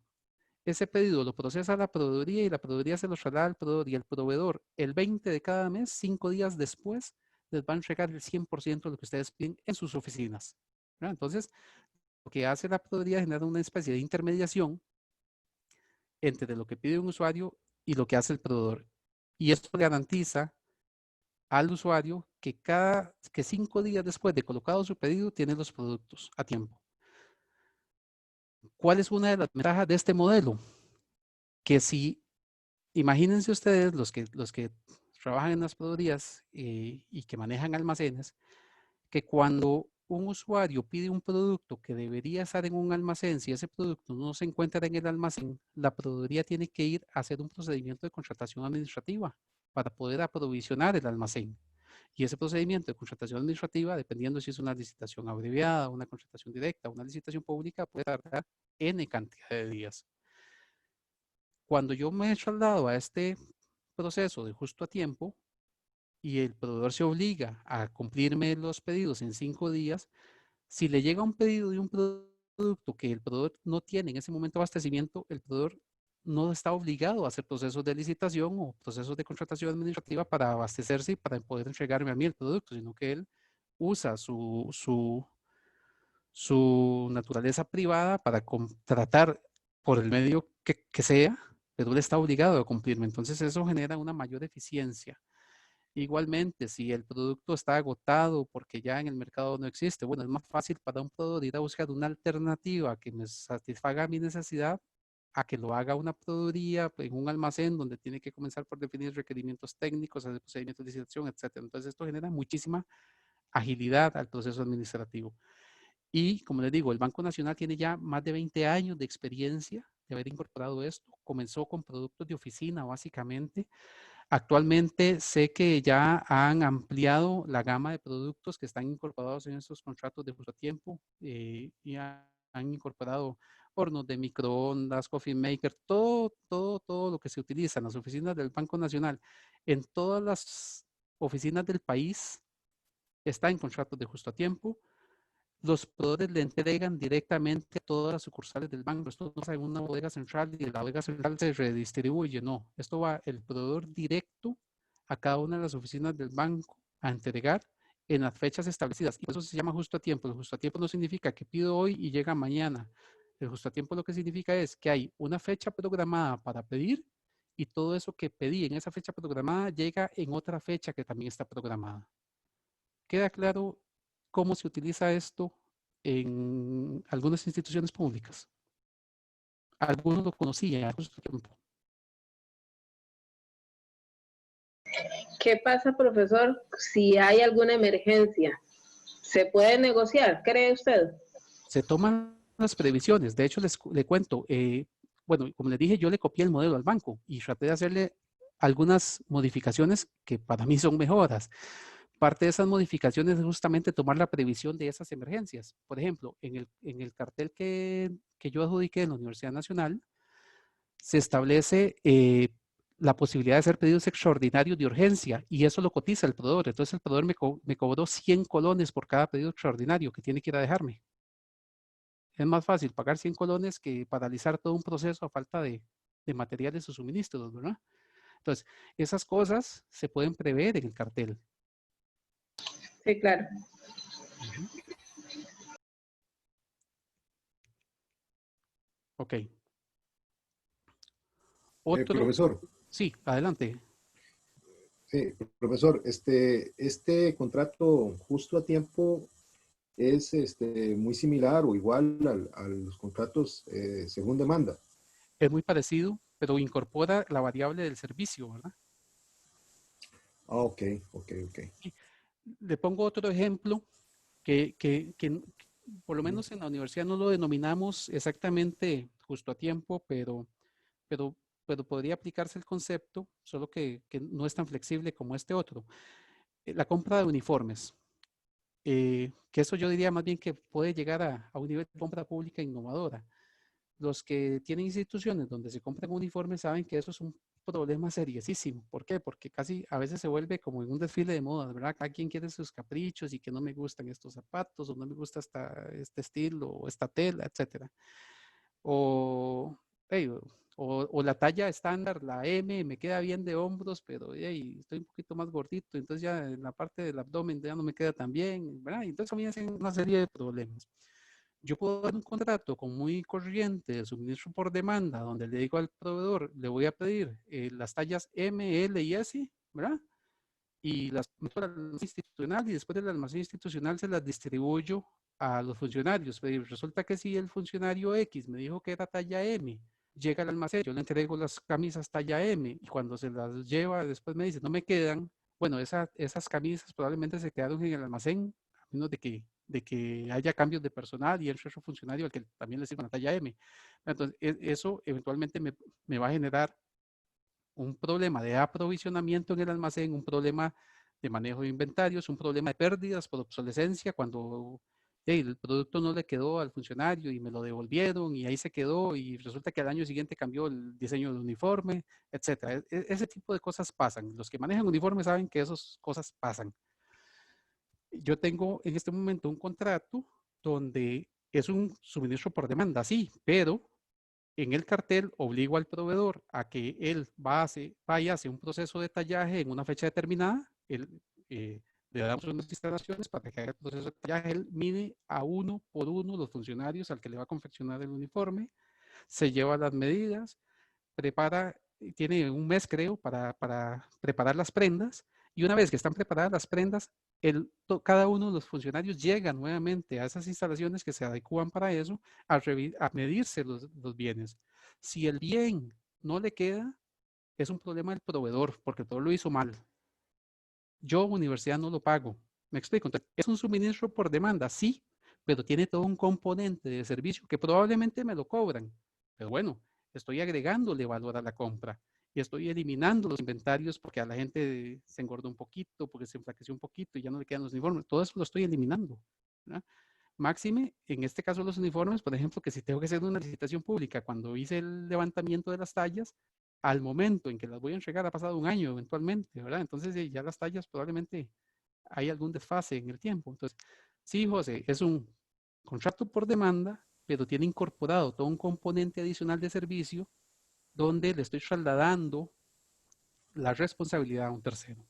Ese pedido lo procesa la proveeduría y la proveeduría se lo traslada al proveedor y el proveedor el 20 de cada mes, 5 días después, les va a entregar el 100% de lo que ustedes piden en sus oficinas. ¿Verdad? Entonces, lo que hace la proveeduría es generar una especie de intermediación entre lo que pide un usuario y lo que hace el proveedor. Y esto garantiza al usuario que 5 días después de colocado su pedido, tiene los productos a tiempo. ¿Cuál es una de las ventajas de este modelo? Que si, imagínense ustedes, los que trabajan en las proveedurías y que manejan almacenes, que cuando un usuario pide un producto que debería estar en un almacén, si ese producto no se encuentra en el almacén, la proveeduría tiene que ir a hacer un procedimiento de contratación administrativa para poder aprovisionar el almacén. Y ese procedimiento de contratación administrativa, dependiendo si es una licitación abreviada, una contratación directa, una licitación pública, puede tardar N cantidad de días. Cuando yo me he trasladado a este proceso de justo a tiempo y el proveedor se obliga a cumplirme los pedidos en 5 días, si le llega un pedido de un producto que el proveedor no tiene en ese momento de abastecimiento, el proveedor no está obligado a hacer procesos de licitación o procesos de contratación administrativa para abastecerse y para poder entregarme a mí el producto, sino que él usa su naturaleza privada para contratar por el medio que sea, pero él está obligado a cumplirme. Entonces eso genera una mayor eficiencia. Igualmente, si el producto está agotado porque ya en el mercado no existe, bueno, es más fácil para un proveedor ir a buscar una alternativa que me satisfaga mi necesidad a que lo haga una proveeduría en un almacén donde tiene que comenzar por definir requerimientos técnicos, hacer procedimientos de licitación, etc. Entonces esto genera muchísima agilidad al proceso administrativo. Y como les digo, el Banco Nacional tiene ya más de 20 años de experiencia de haber incorporado esto. Comenzó con productos de oficina básicamente. Actualmente sé que ya han ampliado la gama de productos que están incorporados en estos contratos de justo a tiempo y han incorporado hornos de microondas, coffee maker, todo lo que se utiliza en las oficinas del Banco Nacional, en todas las oficinas del país, está en contratos de justo a tiempo. Los proveedores le entregan directamente a todas las sucursales del banco. Esto no es en una bodega central y de la bodega central se redistribuye, no. Esto va el proveedor directo a cada una de las oficinas del banco a entregar en las fechas establecidas. Y eso se llama justo a tiempo. El justo a tiempo no significa que pido hoy y llega mañana. El justo a tiempo lo que significa es que hay una fecha programada para pedir y todo eso que pedí en esa fecha programada llega en otra fecha que también está programada. ¿Queda claro cómo se utiliza esto en algunas instituciones públicas? Algunos lo conocían a justo tiempo. ¿Qué pasa, profesor, si hay alguna emergencia? ¿Se puede negociar, cree usted? Se toman las previsiones. De hecho, le cuento, bueno, como les dije, yo le copié el modelo al banco y traté de hacerle algunas modificaciones que para mí son mejoras. Parte de esas modificaciones es justamente tomar la previsión de esas emergencias. Por ejemplo, en el cartel que yo adjudiqué en la Universidad Nacional, se establece la posibilidad de hacer pedidos extraordinarios de urgencia y eso lo cotiza el proveedor. Entonces el proveedor me cobró 100 colones por cada pedido extraordinario que tiene que ir a dejarme. Es más fácil pagar 100 colones que paralizar todo un proceso a falta de materiales o suministros, ¿verdad? Entonces, esas cosas se pueden prever en el cartel. Sí, claro. Ok. Otro. Profesor. Sí, adelante. Sí, profesor, este contrato justo a tiempo es muy similar o igual a los contratos según demanda. Es muy parecido, pero incorpora la variable del servicio, ¿verdad? Ah, ok. Le pongo otro ejemplo que por lo menos en la universidad no lo denominamos exactamente justo a tiempo, pero podría aplicarse el concepto, solo que no es tan flexible como este otro. La compra de uniformes. Que eso yo diría más bien que puede llegar a un nivel de compra pública innovadora. Los que tienen instituciones donde se compran uniformes saben que eso es un problema seriosísimo. ¿Por qué? Porque casi a veces se vuelve como en un desfile de moda, ¿verdad? Cada quien quiere sus caprichos y que no me gustan estos zapatos o no me gusta este estilo o esta tela, etcétera. O la talla estándar, la M, me queda bien de hombros, pero estoy un poquito más gordito, entonces ya en la parte del abdomen ya no me queda tan bien, ¿verdad? Y entonces comienzan una serie de problemas. Yo puedo dar un contrato con muy corriente de suministro por demanda, donde le digo al proveedor, le voy a pedir las tallas M, L y S, ¿verdad? Y las meto al almacén institucional y después del almacén institucional se las distribuyo a los funcionarios. Pero resulta que si el funcionario X me dijo que era talla M, llega al almacén, yo le entrego las camisas talla M y cuando se las lleva después me dice, no me quedan. Bueno, esas camisas probablemente se quedaron en el almacén, a menos de que haya cambios de personal y el otro funcionario al que también le sirva la talla M. Entonces, eso eventualmente me va a generar un problema de aprovisionamiento en el almacén, un problema de manejo de inventarios, un problema de pérdidas por obsolescencia cuando el producto no le quedó al funcionario y me lo devolvieron y ahí se quedó y resulta que al año siguiente cambió el diseño del uniforme, etcétera. Ese tipo de cosas pasan. Los que manejan uniformes saben que esas cosas pasan. Yo tengo en este momento un contrato donde es un suministro por demanda, sí, pero en el cartel obligo al proveedor a que él vaya hacia un proceso de tallaje en una fecha determinada. Le damos unas instalaciones para que haga el proceso de tallaje. Él mide a 1 por 1 los funcionarios al que le va a confeccionar el uniforme, se lleva las medidas, tiene un mes creo para preparar las prendas y una vez que están preparadas las prendas, cada uno de los funcionarios llega nuevamente a esas instalaciones que se adecúan para eso a medirse los bienes. Si el bien no le queda, es un problema del proveedor porque todo lo hizo mal. Yo, universidad, no lo pago. ¿Me explico? Entonces, ¿es un suministro por demanda? Sí, pero tiene todo un componente de servicio que probablemente me lo cobran. Pero bueno, estoy agregándole valor a la compra y estoy eliminando los inventarios porque a la gente se engordó un poquito, porque se enflaqueció un poquito y ya no le quedan los uniformes. Todo eso lo estoy eliminando, ¿verdad? Máxime, en este caso los uniformes, por ejemplo, que si tengo que hacer una licitación pública, cuando hice el levantamiento de las tallas, al momento en que las voy a entregar ha pasado un año eventualmente, ¿verdad? Entonces ya las tallas probablemente hay algún desfase en el tiempo. Entonces, sí, José, es un contrato por demanda, pero tiene incorporado todo un componente adicional de servicio donde le estoy trasladando la responsabilidad a un tercero.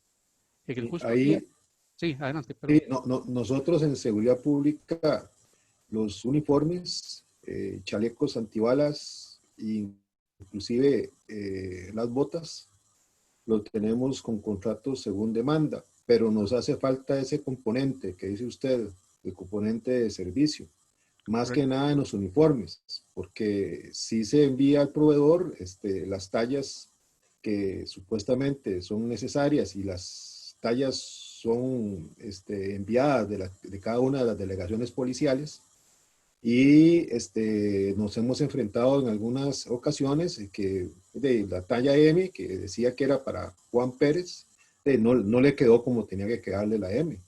En el justo Ahí, sí, adelante. Sí, nosotros en seguridad pública, los uniformes, chalecos antibalas, inclusive las botas, lo tenemos con contratos según demanda, pero nos hace falta ese componente que dice usted, el componente de servicio, más que nada en los uniformes, porque si se envía al proveedor las tallas que supuestamente son necesarias y las tallas son enviadas de cada una de las delegaciones policiales. Y nos hemos enfrentado en algunas ocasiones que de la talla M, que decía que era para Juan Pérez, no le quedó como tenía que quedarle la M.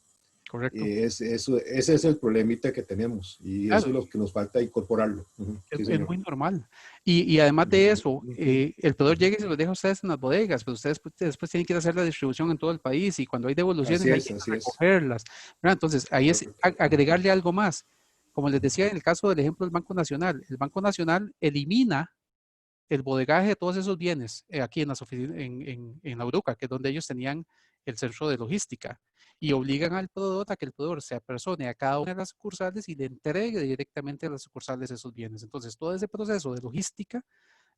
Correcto. Ese es el problemita que tenemos y Claro. eso es lo que nos falta incorporarlo. Es muy normal. Y además de eso, el proveedor llega y se los deja a ustedes en las bodegas, pero ustedes después tienen que ir a hacer la distribución en todo el país y cuando hay devoluciones hay que recogerlas. Entonces, ahí es agregarle algo más. Como les decía en el caso del ejemplo del Banco Nacional, el Banco Nacional elimina el bodegaje de todos esos bienes aquí en las oficinas, en la Uruca, que es donde ellos tenían el centro de logística, y obligan al proveedor a que el proveedor se apersone a cada una de las sucursales y le entregue directamente a las sucursales esos bienes. Entonces, todo ese proceso de logística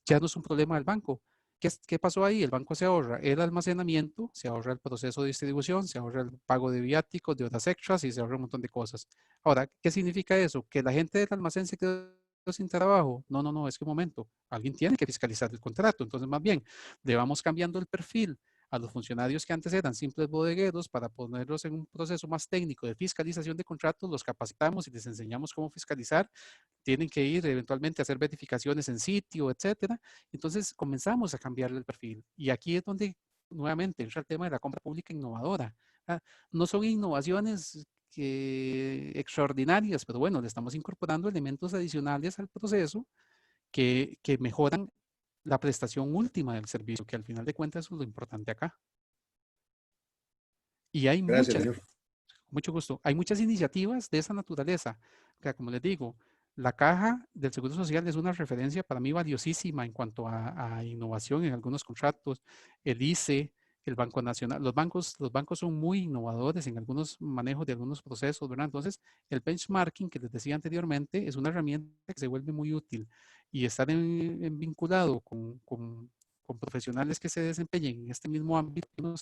ya no es un problema del banco. ¿Qué pasó ahí? El banco se ahorra el almacenamiento, se ahorra el proceso de distribución, se ahorra el pago de viáticos, de horas extras y se ahorra un montón de cosas. Ahora, ¿qué significa eso? ¿Que la gente del almacén se quedó sin trabajo? No, es que un momento, alguien tiene que fiscalizar el contrato. Entonces, más bien, le vamos cambiando el perfil a los funcionarios que antes eran simples bodegueros para ponerlos en un proceso más técnico de fiscalización de contratos, los capacitamos y les enseñamos cómo fiscalizar, tienen que ir eventualmente a hacer verificaciones en sitio, etcétera. Entonces comenzamos a cambiarle el perfil y aquí es donde nuevamente entra el tema de la compra pública innovadora. No son innovaciones extraordinarias, pero bueno, le estamos incorporando elementos adicionales al proceso que mejoran la prestación última del servicio, que al final de cuentas eso es lo importante acá. Y hay mucho gusto. Hay muchas iniciativas de esa naturaleza. Que, como les digo, la Caja del Seguro Social es una referencia para mí valiosísima en cuanto a innovación en algunos contratos. El ICE, el Banco Nacional, los bancos son muy innovadores en algunos manejos de algunos procesos, ¿verdad? Entonces, el benchmarking que les decía anteriormente es una herramienta que se vuelve muy útil y estar vinculado con profesionales que se desempeñen en este mismo ámbito nos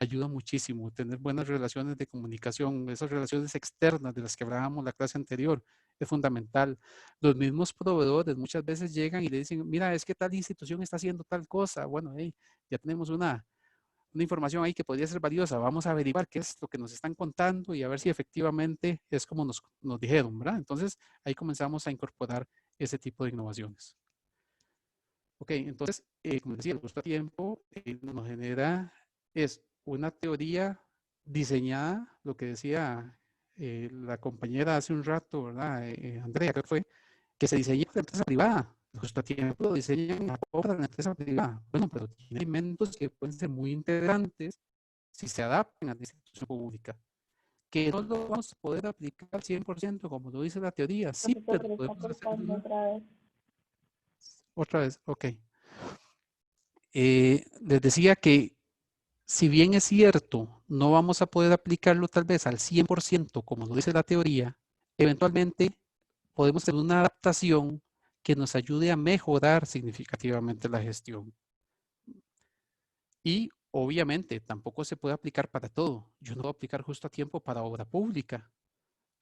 ayuda muchísimo. Tener buenas relaciones de comunicación, esas relaciones externas de las que hablábamos la clase anterior, es fundamental. Los mismos proveedores muchas veces llegan y le dicen, mira, es que tal institución está haciendo tal cosa. Bueno, hey, ya tenemos una información ahí que podría ser valiosa. Vamos a averiguar qué es lo que nos están contando y a ver si efectivamente es como nos dijeron, ¿verdad? Entonces, ahí comenzamos a incorporar ese tipo de innovaciones. Ok, entonces, como decía, el costo a tiempo nos genera, es una teoría diseñada, lo que decía la compañera hace un rato, ¿verdad? Andrea, creo que fue, que se diseñó para la empresa privada. El costo a tiempo lo diseñan para la empresa privada. Bueno, pero tiene elementos que pueden ser muy interesantes si se adaptan a la institución pública. Que no lo vamos a poder aplicar 100% como lo dice la teoría. Sí, pero podemos hacerlo. Otra vez, ok. Les decía que si bien es cierto, no vamos a poder aplicarlo tal vez al 100% como lo dice la teoría, eventualmente podemos tener una adaptación que nos ayude a mejorar significativamente la gestión. Y obviamente tampoco se puede aplicar para todo. Yo no puedo aplicar justo a tiempo para obra pública.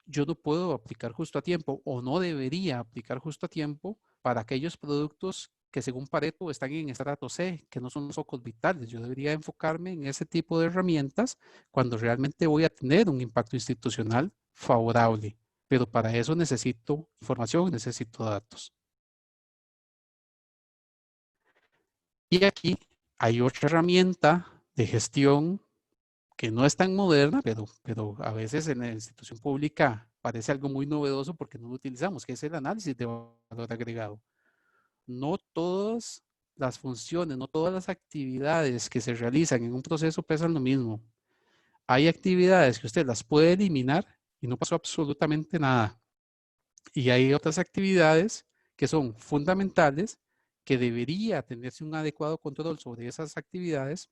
Yo no puedo aplicar justo a tiempo o no debería aplicar justo a tiempo para aquellos productos que según Pareto están en estrato C, que no son los focos vitales. Yo debería enfocarme en ese tipo de herramientas cuando realmente voy a tener un impacto institucional favorable. Pero para eso necesito información, necesito datos. Y aquí hay otra herramienta de gestión que no es tan moderna, pero a veces en la institución pública parece algo muy novedoso porque no lo utilizamos, que es el análisis de valor agregado. No todas las funciones, no todas las actividades que se realizan en un proceso pesan lo mismo. Hay actividades que usted las puede eliminar y no pasó absolutamente nada. Y hay otras actividades que son fundamentales, que debería tenerse un adecuado control sobre esas actividades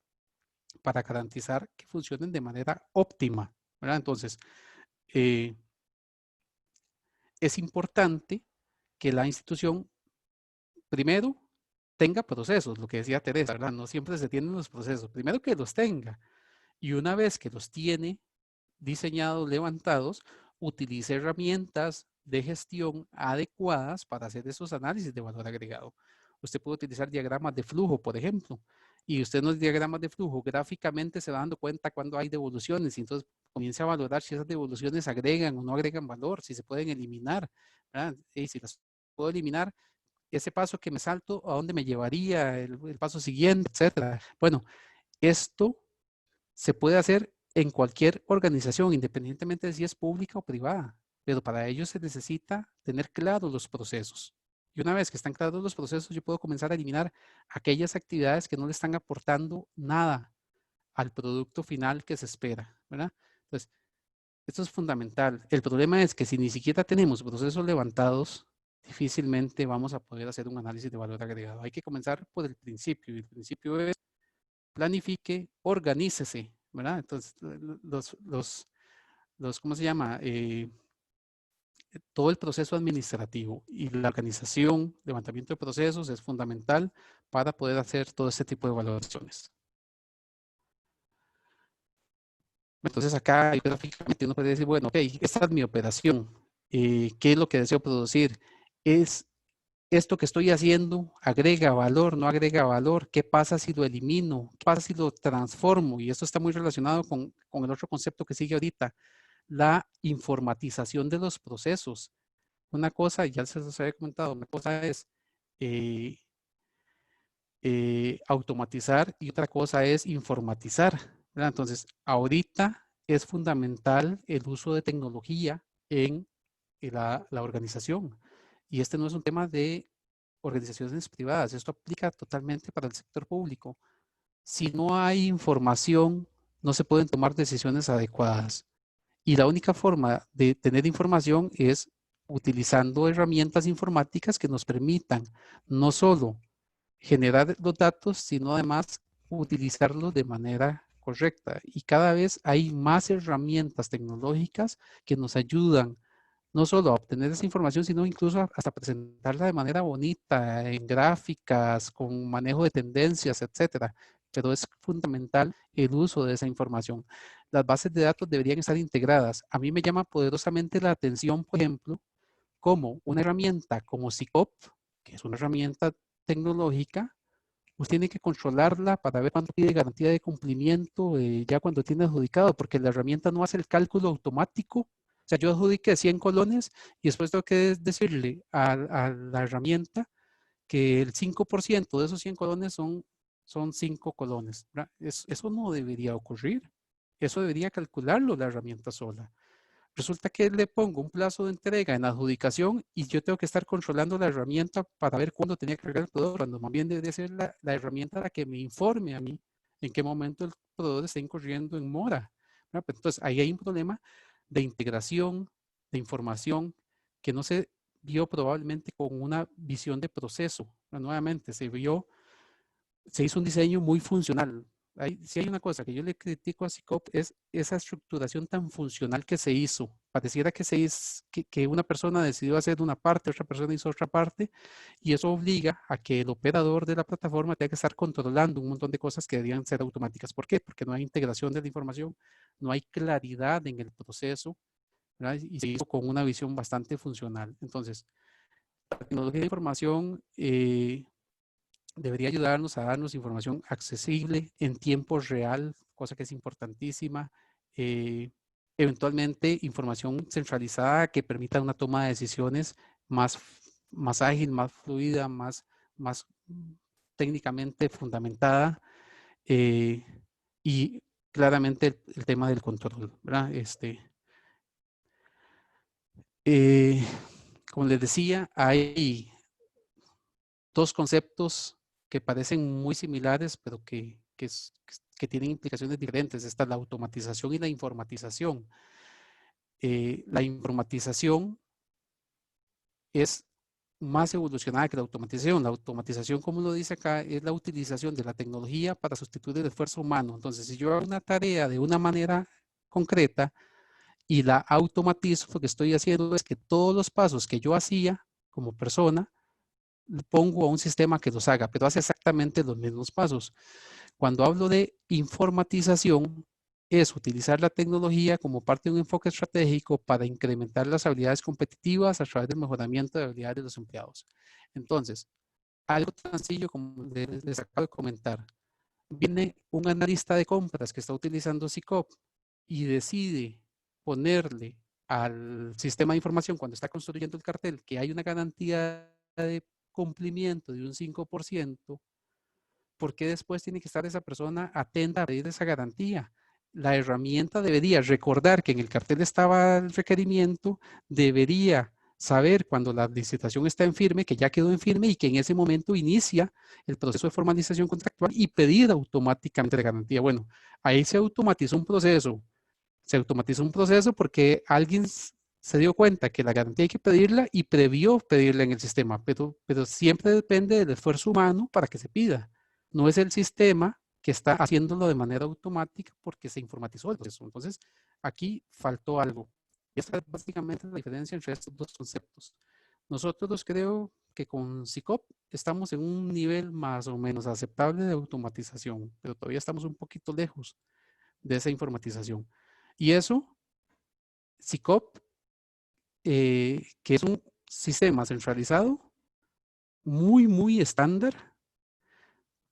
para garantizar que funcionen de manera óptima, ¿verdad? Entonces, es importante que la institución, primero, tenga procesos, lo que decía Teresa, ¿verdad? No siempre se tienen los procesos. Primero que los tenga. Y una vez que los tiene diseñados, levantados, utilice herramientas de gestión adecuadas para hacer esos análisis de valor agregado. Usted puede utilizar diagramas de flujo, por ejemplo, y usted en los diagramas de flujo gráficamente se va dando cuenta cuando hay devoluciones y entonces comienza a valorar si esas devoluciones agregan o no agregan valor, si se pueden eliminar, ¿verdad? Y si las puedo eliminar, ese paso que me salto, ¿a dónde me llevaría el paso siguiente, etcétera? Bueno, esto se puede hacer en cualquier organización, independientemente de si es pública o privada, pero para ello se necesita tener claros los procesos. Y una vez que están claros los procesos, yo puedo comenzar a eliminar aquellas actividades que no le están aportando nada al producto final que se espera, ¿verdad? Entonces, esto es fundamental. El problema es que si ni siquiera tenemos procesos levantados, difícilmente vamos a poder hacer un análisis de valor agregado. Hay que comenzar por el principio, y el principio es planifique, organícese, ¿verdad? Entonces, ¿cómo se llama? Todo el proceso administrativo y la organización, levantamiento de procesos es fundamental para poder hacer todo este tipo de valoraciones. Entonces acá gráficamente uno puede decir, bueno, ok, esta es mi operación. ¿Qué es lo que deseo producir? ¿Es esto que estoy haciendo agrega valor, no agrega valor? ¿Qué pasa si lo elimino? ¿Qué pasa si lo transformo? Y esto está muy relacionado con el otro concepto que sigue ahorita, la informatización de los procesos. Una cosa, ya se los había comentado, una cosa es automatizar y otra cosa es informatizar, ¿verdad? Entonces, ahorita es fundamental el uso de tecnología en la organización. Y este no es un tema de organizaciones privadas, esto aplica totalmente para el sector público. Si no hay información, no se pueden tomar decisiones adecuadas. Y la única forma de tener información es utilizando herramientas informáticas que nos permitan no solo generar los datos, sino además utilizarlos de manera correcta. Y cada vez hay más herramientas tecnológicas que nos ayudan no solo a obtener esa información, sino incluso hasta presentarla de manera bonita, en gráficas, con manejo de tendencias, etcétera. Pero es fundamental el uso de esa información. Las bases de datos deberían estar integradas. A mí me llama poderosamente la atención, por ejemplo, como una herramienta como SICOP, que es una herramienta tecnológica, pues tiene que controlarla para ver cuánto pide garantía de cumplimiento ya cuando tiene adjudicado, porque la herramienta no hace el cálculo automático. O sea, yo adjudiqué 100 colones y después tengo que decirle a la herramienta que el 5% de esos 100 colones son 5 colones. Eso no debería ocurrir. Eso debería calcularlo la herramienta sola. Resulta que le pongo un plazo de entrega en adjudicación y yo tengo que estar controlando la herramienta para ver cuándo tenía que cargar el proveedor, cuando más bien debe ser la herramienta la que me informe a mí en qué momento el proveedor está incurriendo en mora. Entonces, ahí hay un problema de integración de información que no se vio probablemente con una visión de proceso. Nuevamente, se hizo un diseño muy funcional. Si hay una cosa que yo le critico a SICOP es esa estructuración tan funcional que se hizo. Pareciera que una persona decidió hacer una parte, otra persona hizo otra parte, y eso obliga a que el operador de la plataforma tenga que estar controlando un montón de cosas que deberían ser automáticas. ¿Por qué? Porque no hay integración de la información, no hay claridad en el proceso, ¿verdad? Y se hizo con una visión bastante funcional. Entonces, la tecnología de información debería ayudarnos a darnos información accesible en tiempo real, cosa que es importantísima. Eventualmente, información centralizada que permita una toma de decisiones más ágil, más fluida, más técnicamente fundamentada. Y claramente el tema del control, ¿verdad? Como les decía, hay dos conceptos que parecen muy similares, pero que tienen implicaciones diferentes. Está la automatización y la informatización. La informatización es más evolucionada que la automatización. La automatización, como lo dice acá, es la utilización de la tecnología para sustituir el esfuerzo humano. Entonces, si yo hago una tarea de una manera concreta y la automatizo, lo que estoy haciendo es que todos los pasos que yo hacía como persona, pongo a un sistema que los haga, pero hace exactamente los mismos pasos. Cuando hablo de informatización, es utilizar la tecnología como parte de un enfoque estratégico para incrementar las habilidades competitivas a través del mejoramiento de habilidades de los empleados. Entonces, Algo tan sencillo como les acabo de comentar. Viene un analista de compras que está utilizando SICOP y decide ponerle al sistema de información cuando está construyendo el cartel que hay una garantía de cumplimiento de un 5%, ¿por qué después tiene que estar esa persona atenta a pedir esa garantía? La herramienta debería recordar que en el cartel estaba el requerimiento, debería saber cuando la licitación está en firme, que ya quedó en firme y que en ese momento inicia el proceso de formalización contractual y pedir automáticamente la garantía. Bueno, ahí se automatizó un proceso. Se automatizó un proceso porque alguien se dio cuenta que la garantía hay que pedirla y previó pedirla en el sistema, pero siempre depende del esfuerzo humano para que se pida. No es el sistema que está haciéndolo de manera automática porque se informatizó el proceso. Entonces, aquí faltó algo. Y esta es básicamente la diferencia entre estos dos conceptos. Nosotros creo que con SICOP estamos en un nivel más o menos aceptable de automatización, pero todavía estamos un poquito lejos de esa informatización. Y eso, SICOP, que es un sistema centralizado, muy estándar,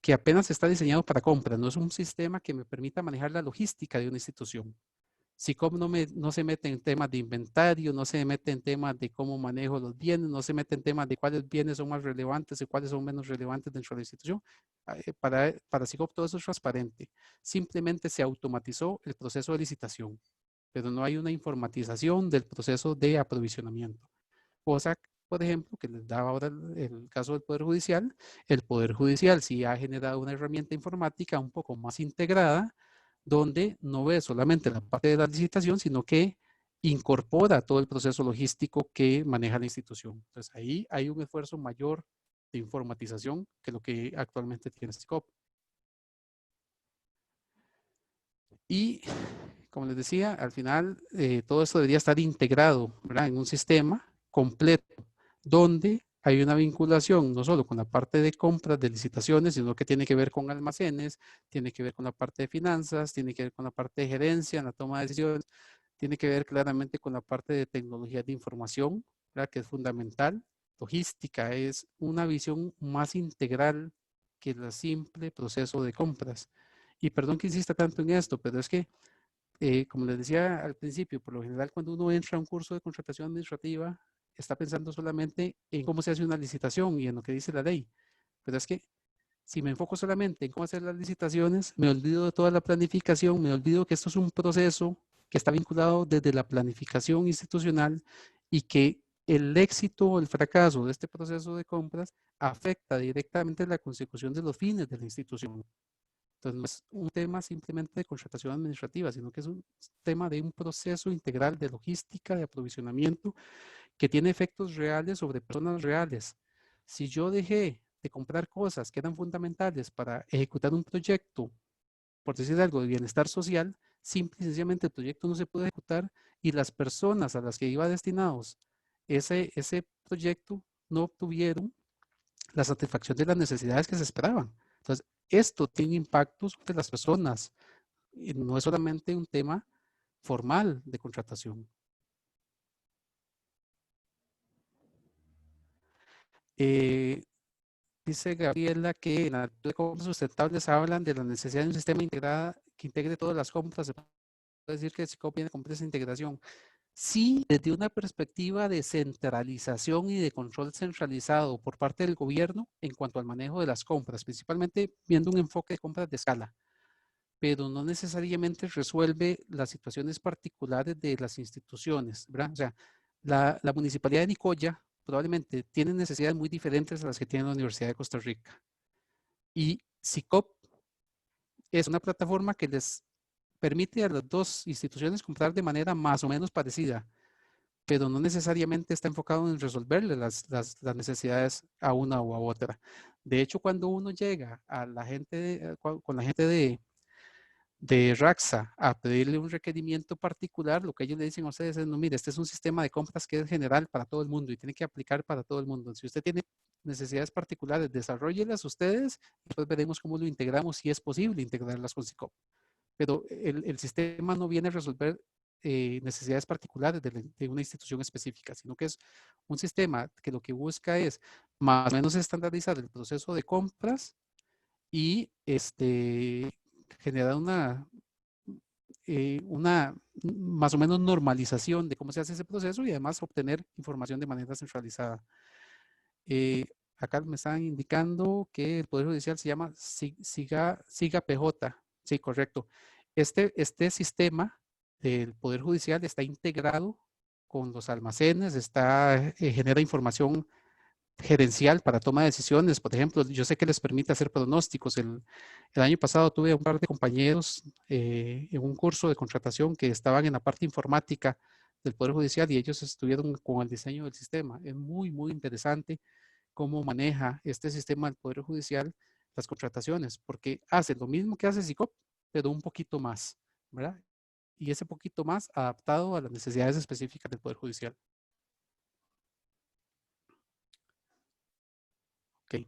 que apenas está diseñado para compras. No es un sistema que me permita manejar la logística de una institución. SICOP no se mete en temas de inventario, no se mete en temas de cómo manejo los bienes, no se mete en temas de cuáles bienes son más relevantes y cuáles son menos relevantes dentro de la institución. Para SICOP todo eso es transparente. Simplemente se automatizó el proceso de licitación, pero no hay una informatización del proceso de aprovisionamiento. Cosa, por ejemplo, que les daba ahora el caso del Poder Judicial. El Poder Judicial sí ha generado una herramienta informática un poco más integrada, donde no ve solamente la parte de la licitación, sino que incorpora todo el proceso logístico que maneja la institución. Entonces ahí hay un esfuerzo mayor de informatización que lo que actualmente tiene SICOP. Y como les decía, al final todo esto debería estar integrado, ¿verdad?, en un sistema completo, donde hay una vinculación no solo con la parte de compras, de licitaciones, sino que tiene que ver con almacenes, tiene que ver con la parte de finanzas, tiene que ver con la parte de gerencia, en la toma de decisiones, tiene que ver claramente con la parte de tecnología de información, ¿verdad?, que es fundamental. Logística es una visión más integral que el simple proceso de compras. Y perdón que insista tanto en esto, pero es que, como les decía al principio, por lo general cuando uno entra a un curso de contratación administrativa, está pensando solamente en cómo se hace una licitación y en lo que dice la ley. Pero es que si me enfoco solamente en cómo hacer las licitaciones, me olvido de toda la planificación, me olvido que esto es un proceso que está vinculado desde la planificación institucional y que el éxito o el fracaso de este proceso de compras afecta directamente la consecución de los fines de la institución. Entonces, no es un tema simplemente de contratación administrativa, sino que es un tema de un proceso integral de logística, de aprovisionamiento, que tiene efectos reales sobre personas reales. Si yo dejé de comprar cosas que eran fundamentales para ejecutar un proyecto, por decir algo, de bienestar social, simple y sencillamente el proyecto no se puede ejecutar y las personas a las que iba destinados ese proyecto no obtuvieron la satisfacción de las necesidades que se esperaban. Entonces, esto tiene impactos sobre las personas. Y no es solamente un tema formal de contratación. Dice Gabriela que en la de compras sustentables hablan de la necesidad de un sistema integrado que integre todas las compras. Se puede decir que SICOP viene con esa integración. Sí, desde una perspectiva de centralización y de control centralizado por parte del gobierno en cuanto al manejo de las compras, principalmente viendo un enfoque de compras de escala, pero no necesariamente resuelve las situaciones particulares de las instituciones, ¿verdad? O sea, la Municipalidad de Nicoya probablemente tiene necesidades muy diferentes a las que tiene la Universidad de Costa Rica. Y SICOP es una plataforma que les permite a las dos instituciones comprar de manera más o menos parecida, pero no necesariamente está enfocado en resolverle las necesidades a una o a otra. De hecho, cuando uno llega a la gente con la gente de RACSA a pedirle un requerimiento particular, lo que ellos le dicen a ustedes es, no, mire, este es un sistema de compras que es general para todo el mundo y tiene que aplicar para todo el mundo. Si usted tiene necesidades particulares, desarróllelas ustedes, después veremos cómo lo integramos, si es posible integrarlas con SICOP. Pero el sistema no viene a resolver necesidades particulares de una institución específica, sino que es un sistema que lo que busca es más o menos estandarizar el proceso de compras y generar una más o menos normalización de cómo se hace ese proceso y además obtener información de manera centralizada. Acá me están indicando que el Poder Judicial se llama SIGA PJ. Sí, correcto. Este sistema del Poder Judicial está integrado con los almacenes, genera información gerencial para toma de decisiones. Por ejemplo, yo sé que les permite hacer pronósticos. El año pasado tuve un par de compañeros en un curso de contratación que estaban en la parte informática del Poder Judicial y ellos estuvieron con el diseño del sistema. Es muy, muy interesante cómo maneja este sistema del Poder Judicial las contrataciones, porque hace lo mismo que hace SICOP, pero un poquito más, ¿verdad? Y ese poquito más adaptado a las necesidades específicas del Poder Judicial. Ok.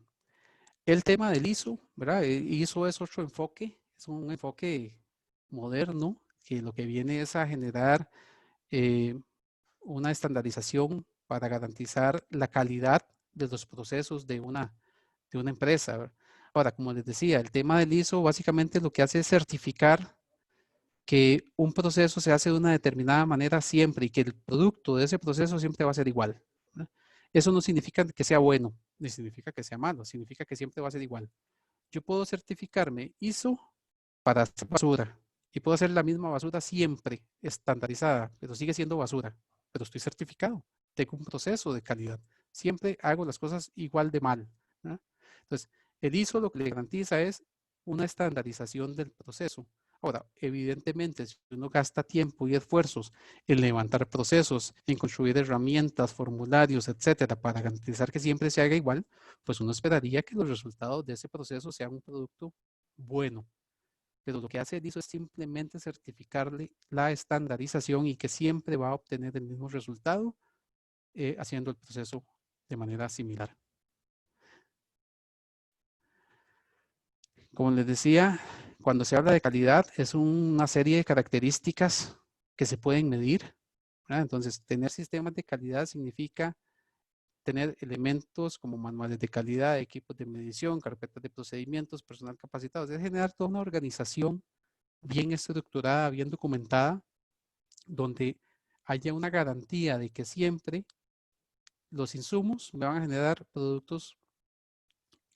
El tema del ISO, ¿verdad? ISO es otro enfoque, es un enfoque moderno que lo que viene es a generar una estandarización para garantizar la calidad de los procesos de una empresa, ¿verdad? Ahora, como les decía, el tema del ISO básicamente lo que hace es certificar que un proceso se hace de una determinada manera siempre y que el producto de ese proceso siempre va a ser igual, ¿verdad? Eso no significa que sea bueno, ni significa que sea malo, significa que siempre va a ser igual. Yo puedo certificarme ISO para hacer basura y puedo hacer la misma basura siempre estandarizada, pero sigue siendo basura, pero estoy certificado, tengo un proceso de calidad, siempre hago las cosas igual de mal, ¿verdad? Entonces, el ISO lo que le garantiza es una estandarización del proceso. Ahora, evidentemente, si uno gasta tiempo y esfuerzos en levantar procesos, en construir herramientas, formularios, etcétera, para garantizar que siempre se haga igual, pues uno esperaría que los resultados de ese proceso sean un producto bueno. Pero lo que hace el ISO es simplemente certificarle la estandarización y que siempre va a obtener el mismo resultado haciendo el proceso de manera similar. Como les decía, cuando se habla de calidad es una serie de características que se pueden medir, ¿verdad? Entonces, tener sistemas de calidad significa tener elementos como manuales de calidad, equipos de medición, carpetas de procedimientos, personal capacitado. Es generar toda una organización bien estructurada, bien documentada, donde haya una garantía de que siempre los insumos me van a generar productos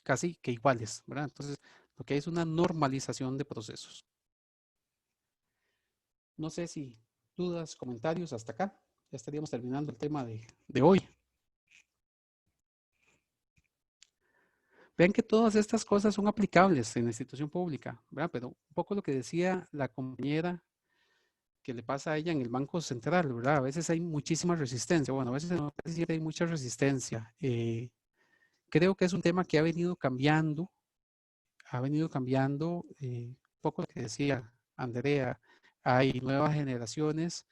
casi que iguales, ¿verdad? Entonces, lo que hay es una normalización de procesos. No sé si dudas, comentarios hasta acá. Ya estaríamos terminando el tema de hoy. Vean que todas estas cosas son aplicables en la institución pública, ¿verdad? Pero un poco lo que decía la compañera que le pasa a ella en el Banco Central, ¿verdad? A veces hay muchísima resistencia. Bueno, a veces no hay mucha resistencia. Creo que es un tema que ha venido cambiando un poco lo que decía Andrea. Hay nuevas generaciones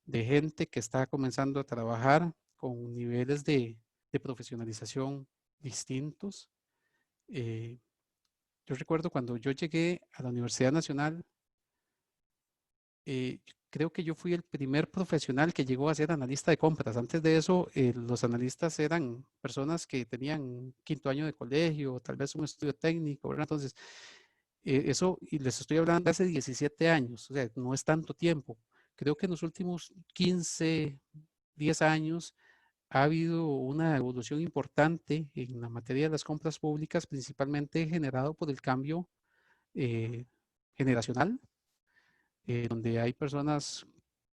de gente que está comenzando a trabajar con niveles de profesionalización distintos. Yo recuerdo cuando yo llegué a la Universidad Nacional, creo que yo fui el primer profesional que llegó a ser analista de compras. Antes de eso, los analistas eran personas que tenían quinto año de colegio, tal vez un estudio técnico, ¿verdad? Entonces, eso, y les estoy hablando de hace 17 años, o sea, no es tanto tiempo. Creo que en los últimos 15, 10 años ha habido una evolución importante en la materia de las compras públicas, principalmente generado por el cambio generacional, donde hay personas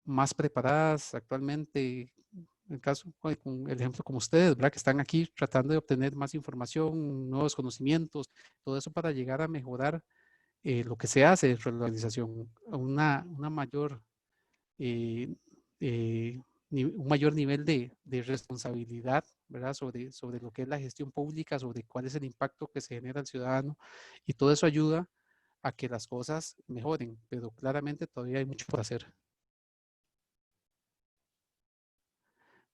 más preparadas actualmente, en el caso, con el ejemplo como ustedes, ¿verdad? Que están aquí tratando de obtener más información, nuevos conocimientos, todo eso para llegar a mejorar lo que se hace dentro de la organización, una mayor, un mayor nivel de responsabilidad, ¿verdad? Sobre lo que es la gestión pública, sobre cuál es el impacto que se genera al ciudadano, y todo eso ayuda a que las cosas mejoren, pero claramente todavía hay mucho por hacer.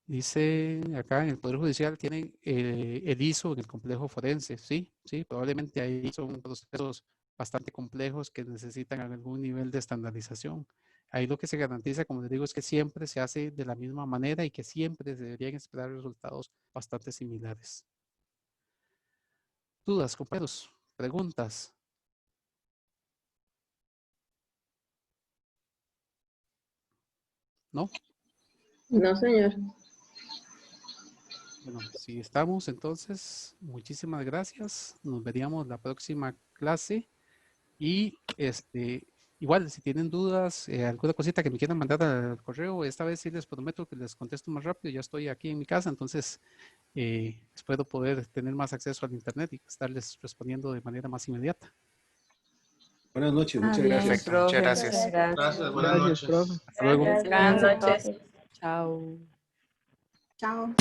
Dice acá en el Poder Judicial tienen el ISO en el complejo forense. Sí, probablemente ahí son procesos bastante complejos que necesitan algún nivel de estandarización. Ahí lo que se garantiza, como les digo, es que siempre se hace de la misma manera y que siempre se deberían esperar resultados bastante similares. ¿Dudas, compañeros? ¿Preguntas? ¿No? No, señor. Bueno, si estamos, entonces, muchísimas gracias. Nos veríamos la próxima clase. Y igual, si tienen dudas, alguna cosita que me quieran mandar al correo, esta vez sí les prometo que les contesto más rápido. Ya estoy aquí en mi casa, entonces espero poder tener más acceso al internet y estarles respondiendo de manera más inmediata. Buenas noches, muchas Bien, gracias. Perfecto, muchas gracias. Gracias, buenas Gracias, noches. profe. Hasta luego. Buenas noches. Chao. Chao.